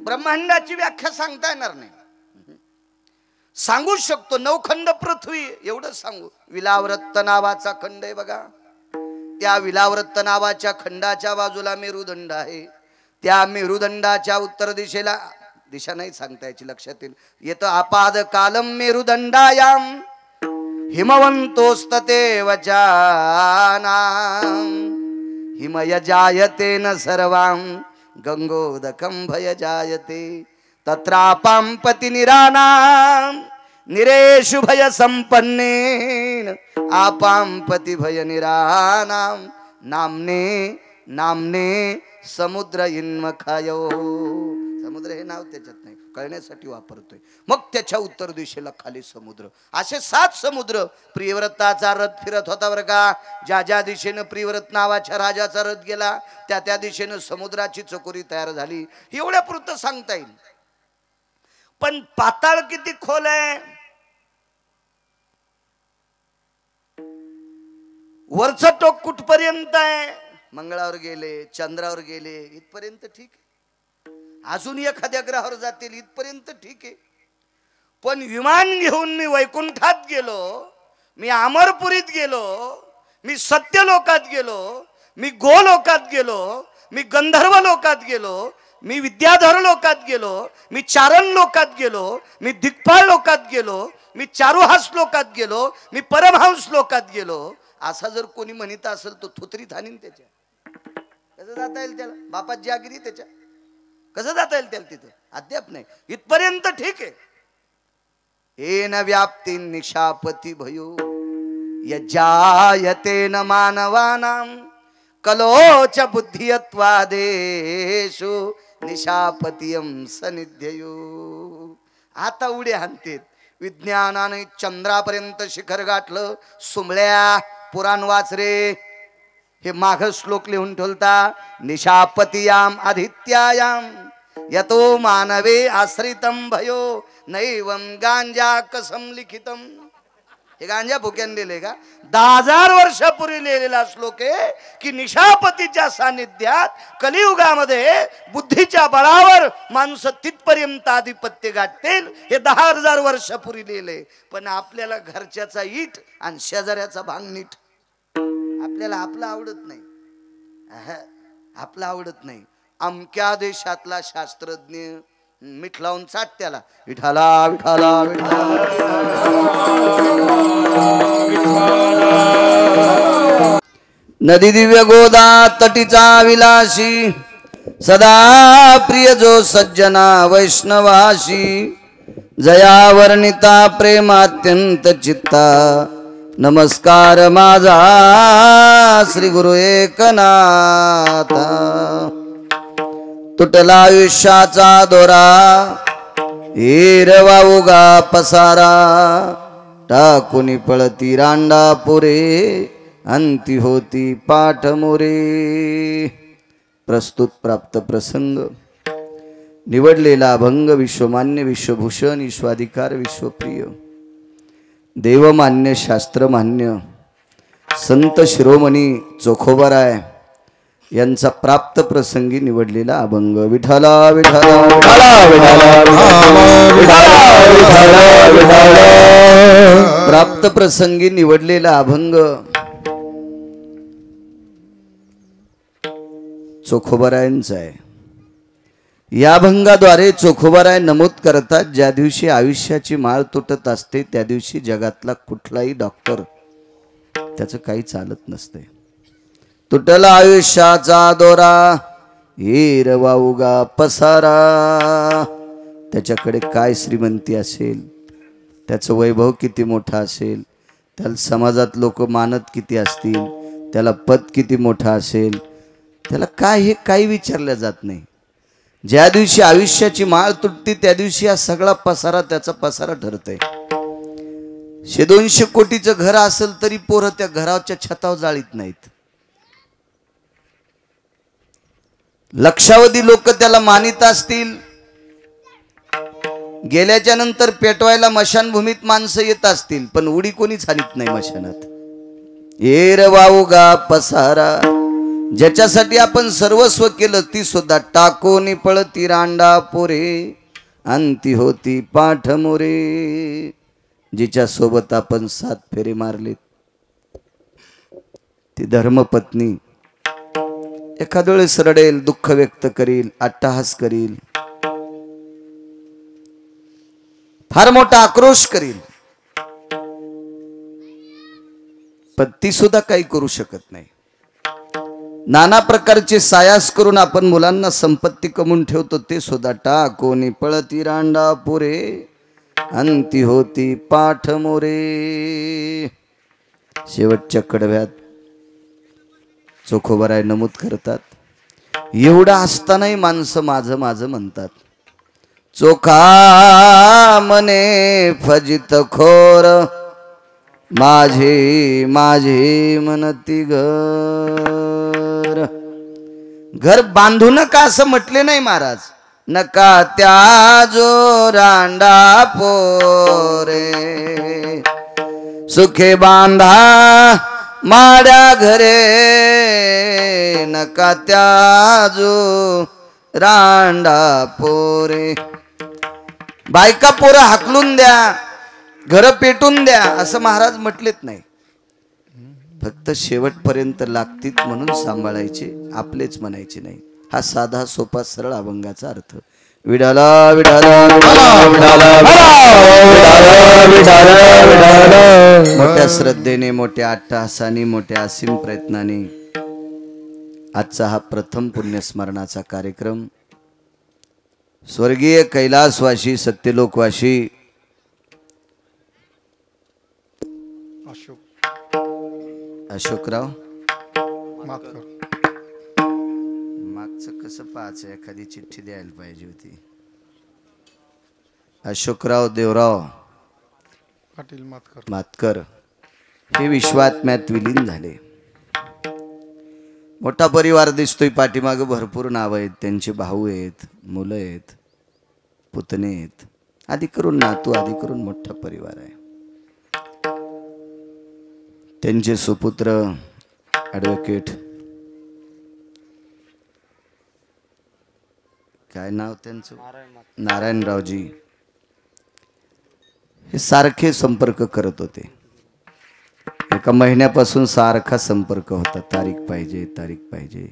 ब्रह्मांडाची व्याख्या सांगता येणार नाही, सांगू शकतो 9 खंड पृथ्वी एवढं सांगू. विलावृत्त नावाचा खंड आहे बघा, त्या विलावृत्त नावाच्या खंडाच्या बाजूला मेरुदंड आहे. त्या मेरुदंडाच्या उत्तर दिशेला दिशा नाही सांगता याची, लक्षात येईल. येत आपाद कालम मेरुदंडायाम हिमवंतोस्तते वचानाम हिमय जायते न सर्वां गंगोदकं भय जायते तत्रापां पति निरानाम निरेषु भय संपन्नेन आपां पति भय निरानाम नामने नामने समुद्र इन्मखायो. समुद्र हे नाव त्याच्यात नाही, कळण्यासाठी वापरतोय. मग त्याच्या उत्तर दिशेला खाली समुद्र. असे 7 समुद्र. प्रियव्रताचा रथ फिरत होता बरं का. ज्या ज्या दिशेनं प्रियव्रत नावाच्या राजाचा रथ गेला त्या त्या दिशेनं समुद्राची चकोरी तयार झाली. एवढ्या पुरतं सांगता येईल. पण पाताळ किती खोल आहे. वरचं टोक कुठपर्यंत आहे. मंगळावर गेले, चंद्रावर गेले इथपर्यंत ठीक आहे. अजून एखाद्या ग्रहावर जातील इथपर्यंत ठीक आहे. पण विमान घेऊन मी वैकुंठात गेलो, मी अमरपुरीत गेलो, मी सत्यलोकात गेलो, मी गोलोकात गेलो, मी गंधर्व लोकात गेलो, मी विद्याधर लोकात गेलो, मी चारण लोकात गेलो, मी दिग्पाळ लोकात गेलो, मी चारुहास लोकात गेलो, मी परमहंस लोकात गेलो. असा जर कोणी म्हणत असेल तो थुतरीत हाणीन त्याच्या. कसं जाता येईल त्याला. बापात जागिरी त्याच्या, कसं जाता येईल त्याला तिथं. अद्याप नाही. इथपर्यंत ठीक आहे. येन व्याप्ती निशापती भयो यजायते न मानवानां कलोच बुद्धियत्वादेषु निशापतियं सनिध्ययो. आता उडे हाणतेत. विज्ञानाने चंद्रापर्यंत शिखर गाठलं. सुमळ्या पुराण वाच रे. हे माघ श्लोक लिहून ठेवता. निशापतियाम आदित्यायाम यतो मानवे आश्रितम भयो नैवम गांजा कसम लिखितम. हे गांजा भुक्यान लिहिले का. 10,000 वर्षापूर्वी लिहिलेला श्लोक आहे की निशापतीच्या सानिध्यात कलियुगामध्ये बुद्धीच्या बळावर माणसं तिथपर्यंत आधिपत्य गाठतील. हे 10,000 वर्षापूर्वी लिहिले. पण आपल्याला घरच्याचा इट आणि शेजाऱ्याचा भांग नीट. आपल्याला आपलं आवडत नाही. आपलं आवडत नाही. अमक्या देशातला शास्त्रज्ञ मीठ लावून चाट त्याला विठाला विठाला विठाला. नदी दिव्य गोदा तटीचा विलासी सदा प्रिय जो सज्जना वैष्णवाशी जया वर्णिता प्रेमात्यंत चित्ता नमस्कार माझा श्री गुरु एकनाथा. तुटला आयुष्याचा दोरा हिरवा उगा पसारा टाकुनी पळती रांडा पुरे अंती होती पाठ मोरे. प्रस्तुत प्राप्त प्रसंग निवडलेला अभंग विश्वमान्य विश्वभूषण विश्वाधिकार विश्वप्रिय देवमान्य शास्त्रमान्य संत शिरोमणी चोखोबाराय यांचा प्राप्त प्रसंगी निवडलेला अभंग. विठाला विठाला प्राप्त प्रसंगी निवडलेला अभंग चोखोबारायांचा आहे. या अभंगाद्वारे चोखोबाराय नमूद करतात ज्या दिवशी आयुष्याची माळ तुटत असते त्या दिवशी जगातला कुठलाही डॉक्टर त्याचं काही चालत नसते. तुटला आयुष्याचा दोरा हिरवा उगा पसारा. त्याच्याकडे काय श्रीमंती असेल, त्याचं वैभव किती मोठा असेल, त्याला समाजात लोक मानत किती असतील, त्याला पद किती मोठा असेल, त्याला काय हे काही विचारलं जात नाही. ज्या दिवशी आयुष्याची माळ तुटते त्या दिवशी हा सगळा पसारा त्याचा पसारा ठरतय. 100-200 कोटीचं घर असेल तरी पोरं त्या घराच्या छतावर जाळीत नाहीत. लक्षावधी लोक त्याला मानित असतील. गेल्याच्या नंतर पेटवायला मशानभूमीत माणसं येत असतील पण उडी कोणीच हाणीत नाही मशानात. एरवा उगा पसारा ज्याच्यासाठी आपण सर्वस्व केलं ती सुद्धा टाकोनी पळती रांडा पोरे अंती होती पाठ मोरे. जिच्या सोबत आपण 7 फेरे मारलेत ती धर्मपत्नी एखाद वेळेस रडेल, दुःख व्यक्त करील, अट्टहास करील, फार मोठा आक्रोश करील, पण ती सुद्धा काही करू शकत नाही. नाना प्रकारचे सायास करून आपण मुलांना संपत्ती कमवून ठेवतो, ते सुद्धा टाकोनी पळती रांडा पुरे अंती होती पाठ मोरे. शेवटच्या कडव्यात चोखोबराय नमूद करतात, एवढा असतानाही माणसं माझं माझं म्हणतात. चोखा मने फजित खोर माझे माझे म्हणती घर. घर बांधू नका असं म्हटले नाही महाराज. नका त्या जो रांडा पोरे सुखे बांधा माड्या घरे. नका त्या जो रांडा पोरे. बायका पोरं हाकलून द्या, घर पेटून द्या असं महाराज म्हटलेत नाही. फक्त शेवटपर्यंत लागतील म्हणून सांभाळायचे, आपलेच म्हणायचे नाही. हा साधा सोपा सरळ अभंगाचा अर्थ. विडाला विडाला मोठ्या श्रद्धेने, मोठ्या अट्टहासाने, मोठ्या असीम प्रयत्नाने आजचा हा प्रथम पुण्यस्मरणाचा कार्यक्रम स्वर्गीय कैलासवासी सत्यलोकवासी अशोकराव मागचं कसं पाहायचं, एखादी चिठ्ठी द्यायला पाहिजे होती. अशोकराव देवराव पाटील मातकर हे विश्वात्म्यात विलीन झाले. मोठा परिवार दिसतोय, पाठीमाग भरपूर नाव आहेत, त्यांचे भाऊ आहेत, मुलं आहेत, पुतणे आहेत, आधी करून नातू, आधी करून मोठा परिवार आहे. त्यांचे सुपुत्र ॲडव्होकेट, काय नाव त्यांचं, नारायणरावजी, हे सारखे संपर्क करत होते. एका महिन्यापासून सारखा संपर्क होता, तारीख पाहिजे, तारीख पाहिजे.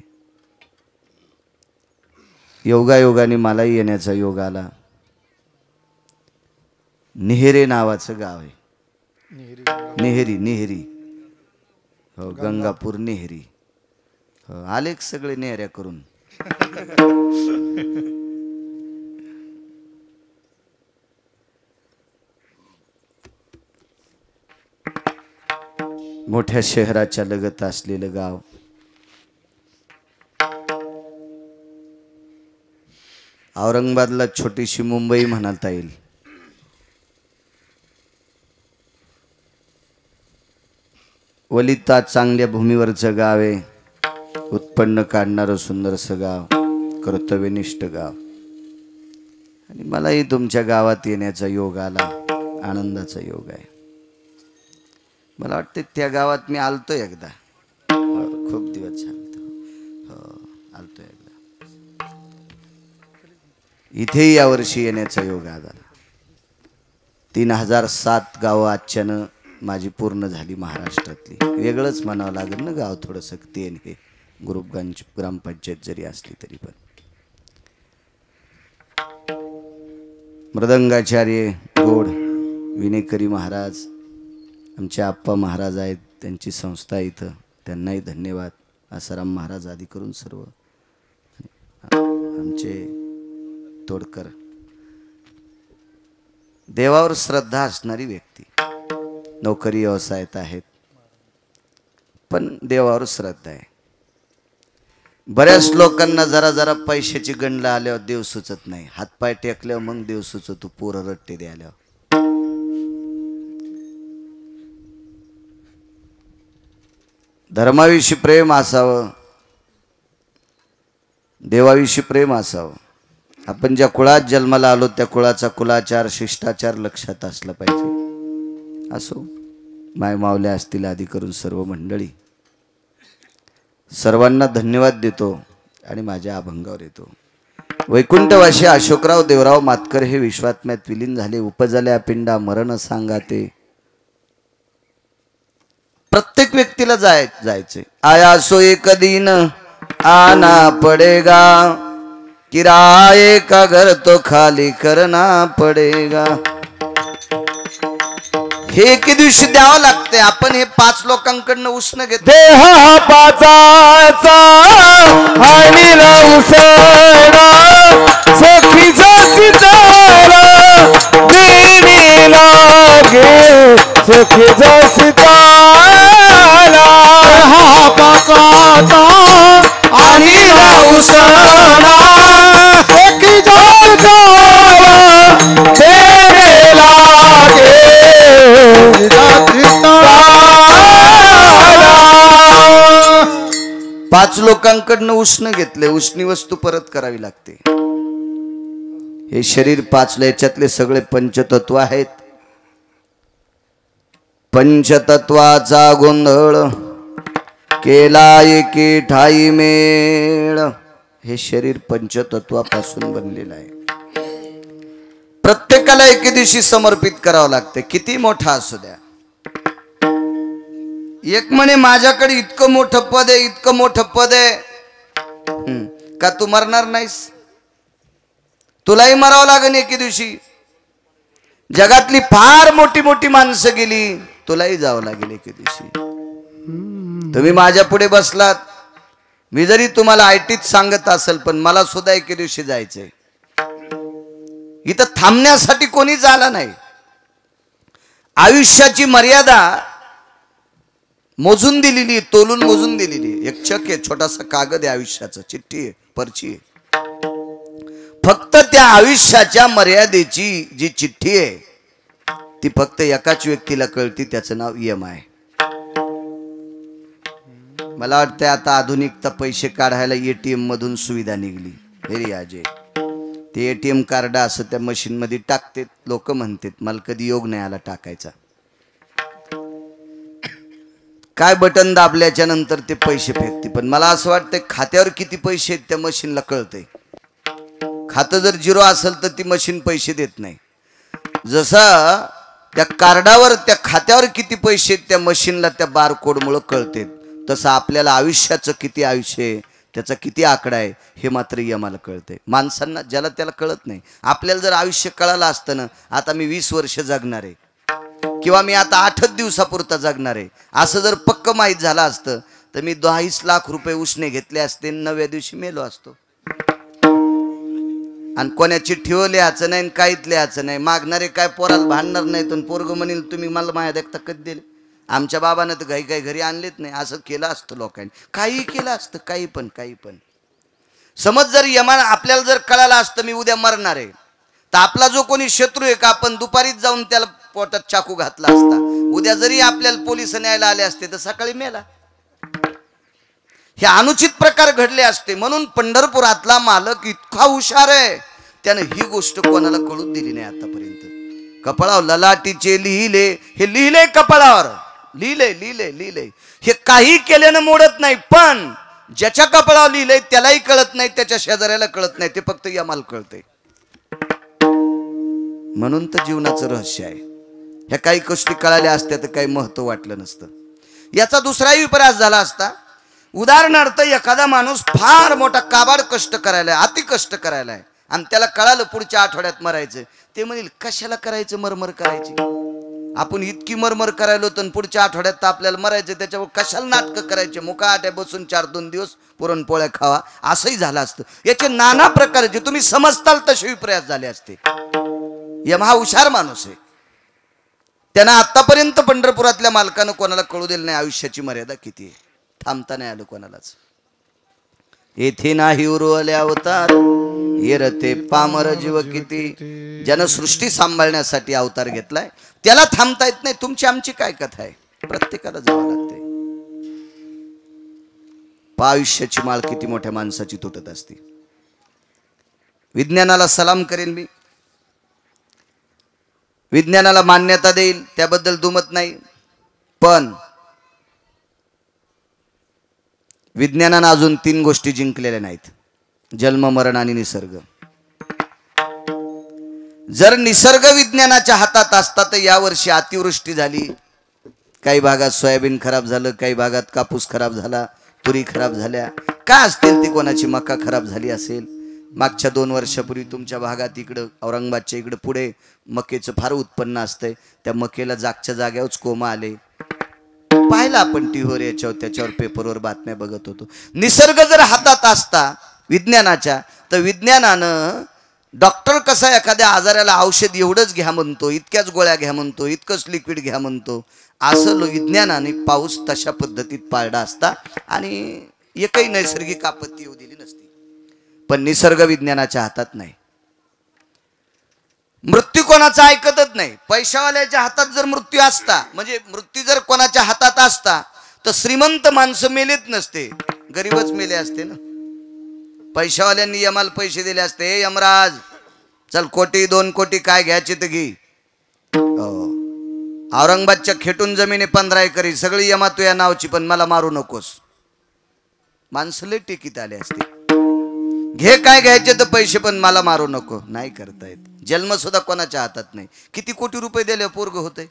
योगायोगाने मलाही येण्याचा योग आला. नेहरे नावाचं गाव आहे, नेहरी नेहरी, हो गंगापूर नेहरी. हो आलेख सगळे नेहऱ्या करून. मोठ्या शहराच्या लगत असलेलं गाव. औरंगाबादला छोटीशी मुंबई म्हणता येईल. वलिता चांगल्या भूमीवरचं गाव आहे, उत्पन्न काढणारं सुंदरसं गाव, कर्तव्यनिष्ठ गाव. आणि मलाही तुमच्या गावात येण्याचा योग आला, आनंदाचा योग आहे. मला वाटते त्या गावात मी आलतो एकदा, खूप दिवस झाले. हो आलतो एकदा. इथेही यावर्षी येण्याचा योग आला. 3007 गावं आजच्यानं माझी पूर्ण झाली महाराष्ट्रातली. वेगळंच म्हणावं लागेल ना गाव थोडंसं, ते हे ग्रुपगंज ग्रामपंचायत जरी असली तरी पण. मृदंगाचार्य गोड विनेकरी महाराज, आमचे आप्पा महाराज आहेत, त्यांची संस्था इथं, त्यांनाही धन्यवाद. आसाराम महाराज आदी करून सर्व आमचे तोडकर. देवावर श्रद्धा असणारी व्यक्ती, नोकरी व्यवसायात आहेत पण देवावर श्रद्धा आहे. बऱ्याच लोकांना जरा जरा पैशाची गणला आल्यावर देव सुचत नाही, हातपाय टेकल्यावर मग देव सुचतो, पोरं रट्टे द्यायला. धर्माविषयी प्रेम असावं, देवाविषयी प्रेम असावं. आपण ज्या कुळात जन्माला आलो त्या कुळाचा कुलाचार शिष्टाचार लक्षात असला पाहिजे. असो माय मावल्या असतील आदी करून सर्व मंडळी, सर्वांना धन्यवाद देतो आणि माझ्या अभंगावर येतो. वैकुंठवासी अशोकराव देवराव मातकर हे विश्वात्म्यात विलीन झाले. उपजल्या पिंडा मरण सांगाते. प्रत्येक व्यक्तीला जायचे. आया सो एक दिन आना पडेगा, किराए का घर तो खाली करना पडेगा. हे एके दिवशी द्यावं लागते. आपण हे 5 लोकांकडनं उष्ण घेतो. देह हा पाचाचा आणि उसणा सखीचा सितारा देवी लागे सखीचा सितारा हा पाचाचा आणि उसणा सखीचा सितारा देवी लागे 5 लोकांकडनं उष्ण घेतले. उष्णी वस्तू परत करावी लागते. हे शरीर 5 याच्यातले सगळे पंचतत्व आहेत. पंचतत्वाचा गोंधळ केला एके ठाई मेळ. हे शरीर पंचतत्वापासून बनलेलं आहे. प्रत्येकाला एके दिवशी समर्पित करावं लागते. किती मोठा असू द्या. एक म्हणे माझ्याकडे इतकं मोठं पद आहे, इतकं मोठं पद आहे. का तू मरणार नाहीस? तुलाही मरावं लागेल एके दिवशी. जगातली फार मोठी मोठी माणसं गेली, तुलाही जावं लागेल एके दिवशी. तुम्ही माझ्या पुढे बसलात, मी जरी तुम्हाला आयटीत सांगत असेल, पण मला सुद्धा एके दिवशी जायचंय. इथं थांबण्यासाठी कोणी झाला नाही. आयुष्याची मर्यादा मोजून दिलेली, तोलून मोजून दिलेली. एक चक आहे, छोटासा कागद आहे आयुष्याचं, चिठ्ठी आहे, पर्ची आहे. फक्त त्या आयुष्याच्या मर्यादेची जी चिठ्ठी आहे ती फक्त एकाच व्यक्तीला कळती. त्याचं नाव EMI. मला वाटतं आता आधुनिकता पैसे काढायला ATM मधून सुविधा निघली. व्हेरी अजय. ते ATM कार्ड असं त्या मशीन मध्ये टाकते. लोक म्हणतात मला कधी योग नाही आला टाकायचा. काय बटन दाबल्याच्या नंतर ते पैसे फेकते. पण मला असं वाटतं खात्यावर किती पैसे आहेत त्या मशीनला कळते. खातं जर 0 असेल तर ती मशीन पैसे देत नाही. जसं त्या कार्डावर त्या खात्यावर किती पैसे आहेत त्या मशीनला त्या बारकोडमुळे कळते, तसं आपल्याला आयुष्याचं किती आयुष्य आहे, त्याचा किती आकडा आहे हे मात्र आम्हाला कळते. माणसांना ज्याला त्याला कळत नाही. आपल्याला जर आयुष्य कळालं असतं ना, आता मी 20 वर्ष जगणार आहे किंवा मी आता 8 दिवसापुरता जगणार आहे असं जर पक्क माहीत झालं असतं तर मी 22 लाख रुपये उसने घेतले असते, 9व्या दिवशी मेलो असतो. आणि कोणाची ठेव लिहायचं नाही, काहीच लिहायचं नाही. मागणारे काय पोराला भांडणार नाही. तर पोरग म्हणेल तुम्ही मला माया देखता कधी दिले. आमच्या बाबानं तर काही घरी आणलेच नाही. असं केलं असतं लोकांनी, काही केलं असतं, काही पण. समज जर यमान आपल्याला जर कळालं असतं मी उद्या मरणार आहे, तर आपला जो कोणी शत्रू आहे का आपण दुपारीच जाऊन त्याला पोटात चाकू घातला असता. उद्या जरी आपल्याला पोलिस न्यायला आले असते तर सकाळी मेला. हे अनुचित प्रकार घडले असते. म्हणून पंढरपुरातला मालक इतका हुशार आहे, त्यानं ही गोष्ट कोणाला कळूच दिली नाही आतापर्यंत. कपाळावर ललाटीचे लिहिले, हे लिहिले कपाळावर, लिहिले. हे काही केल्यानं मोडत नाही. पण ज्याच्या कपाळावर लिहिलंय त्यालाही कळत नाही, त्याच्या शेजाऱ्याला कळत नाही. ते फक्त यमाला कळते. म्हणून तर जीवनाचं रहस्य आहे. ह्या काही गोष्टी कळाल्या असत्या तर काही महत्व वाटलं नसतं. याचा दुसराही विपर्यास झाला असता. उदाहरणार्थ एखादा माणूस फार मोठा काबाड कष्ट करायला, अति कष्ट करायला, आणि त्याला कळालं पुढच्या आठवड्यात मरायचं, ते म्हणेल कशाला करायचं, मरमर करायची. आपण इतकी मरमर करायलो तर पुढच्या आठवड्यात तर आपल्याला मरायचं, त्याच्यावर कशाला नाटकं करायचे. मुकाट्या बसून 4-2 दिवस पुरणपोळ्या खावा, असंही झालं असतं. याचे नाना प्रकारचे तुम्ही समजताल तसे विपर्यास झाले असते. यम हा हुशार माणूस आहे. त्यांना आतापर्यंत पंढरपुरातल्या मालकानं कोणाला कळू दिलं नाही आयुष्याची मर्यादा किती आहे. थांबता नाही आलं कोणालाच. येथे नाही उरवले अवतार, येरते पामर जीव किती. ज्यानं सृष्टी सांभाळण्यासाठी अवतार घेतलाय त्याला थांबता येत नाही. तुमची आमची काय कथा आहे, प्रत्येकाला जावं लागते. आयुष्याची माळ किती मोठ्या माणसाची तुटत असते. विज्ञानाला सलाम करेन मी, विज्ञानाला मान्यता देईल, त्याबद्दल दुमत नाही. पण विज्ञानानं अजून 3 गोष्टी जिंकलेल्या नाहीत: जन्म, मरण आणि निसर्ग. जर निसर्ग विज्ञानाच्या हातात असता तर यावर्षी अतिवृष्टी झाली, काही भागात सोयाबीन खराब झालं, काही भागात कापूस खराब झाला, तुरी खराब झाल्या, काय असतील ती, कोणाची मका खराब झाली असेल. मागच्या 2 वर्षापूर्वी तुमच्या भागात इकडं औरंगाबादच्या इकडं पुढे मकेचं फार उत्पन्न असतंय, त्या मकेला जागच्या जाग्यावरच कोमा आले. पाहिलं आपण टीव्हीवर, त्याच्यावर पेपरवर बातम्या बघत होतो. निसर्ग जर हातात असता विज्ञानाच्या, तर विज्ञानानं डॉक्टर कसा एखाद्या आजाराला औषध एवढंच घ्या म्हणतो, इतक्याच गोळ्या घ्या म्हणतो, इतकंच लिक्विड घ्या म्हणतो, असं विज्ञानाने पाऊस तशा पद्धतीत पाळला असता आणि एकही नैसर्गिक आपत्ती येऊ दिली नसती. पण निसर्ग विज्ञानाच्या हातात नाही. मृत्यू कोणाचा ऐकतच नाही. पैशावाल्याच्या हातात जर मृत्यू असता, म्हणजे मृत्यू जर कोणाच्या हातात असता, तर श्रीमंत माणसं मेलेत नसते, गरीबच मेले असते ना. पैशावाल्यांनी यमाला पैसे दिले असते, यमराज चल 1 2 कोटी काय घ्यायचे तर घे. औरंगाबादच्या खेटून जमिनी 15 एकर सगळी यमा तुझ्या नावची, पण मला मारू नकोस. माणसं लय टिकीत आले असते, घे काय घ्यायचे तर पैसे, पण मला मारू नको. नाही करता येत. जन्म सुद्धा कोणाच्या हातात नाही. किती कोटी रुपये दिले पोरग होते,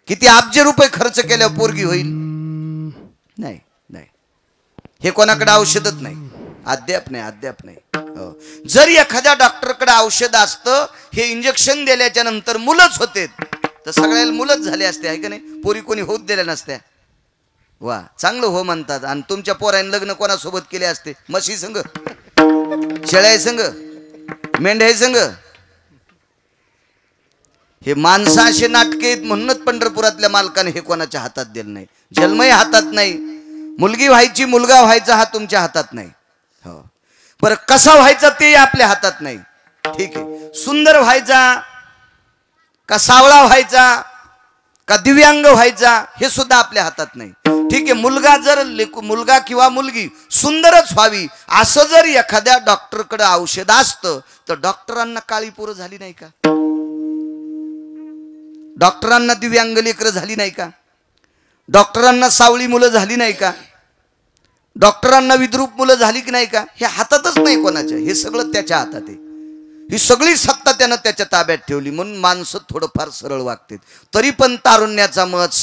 किती अब्ज रुपये खर्च केल्या पोरगी होईल. नाही नाही, हे कोणाकडे औषधच नाही, अद्याप नाही, अद्याप नाही. जर एखाद्या डॉक्टरकडे औषध असतं, हे इंजेक्शन दिल्याच्या नंतर मुलंच होते, तर सगळ्याला मुलंच झाले असते, आहे का नाही. पोरी कोणी होत दिल्या नसत्या. वा, चांगलं हो म्हणतात. आणि तुमच्या पोरांनी लग्न कोणासोबत केले असते? म्हशी संग, शेळ्या संग, मेंढ्या संग. हे माणसं असे नाटके आहेत, म्हणूनच पंढरपुरातल्या मालकाने हे कोणाच्या हातात दिलं नाही. जन्मही हातात नाही, मुलगी व्हायची, मुलगा व्हायचा हा तुमच्या हातात नाही. हो, बरं कसा व्हायचा ते आपल्या हातात नाही. ठीक आहे, सुंदर व्हायचा का सावळा व्हायचा का दिव्यांग व्हायचा हे सुद्धा आपल्या हातात नाही. ठीक आहे, मुलगा किंवा मुलगी सुंदरच व्हावी असं जर एखाद्या डॉक्टरकडे औषध असतं, तर डॉक्टरांना काळी पोरं झाली नाही का? डॉक्टरांना दिव्यांग लेकरं झाली नाही का? डॉक्टरांना सावळी मुलं झाली नाही का? डॉक्टरांना विद्रूप मुलं झाली की नाही का? हे हातातच नाही कोणाच्या, हे सगळं त्याच्या हातात आहे. ही सगळी सत्ता त्यानं त्याच्या ताब्यात ठेवली, म्हणून माणसं थोडंफार सरळ वागतात. तरी पण तारुण्याचा मत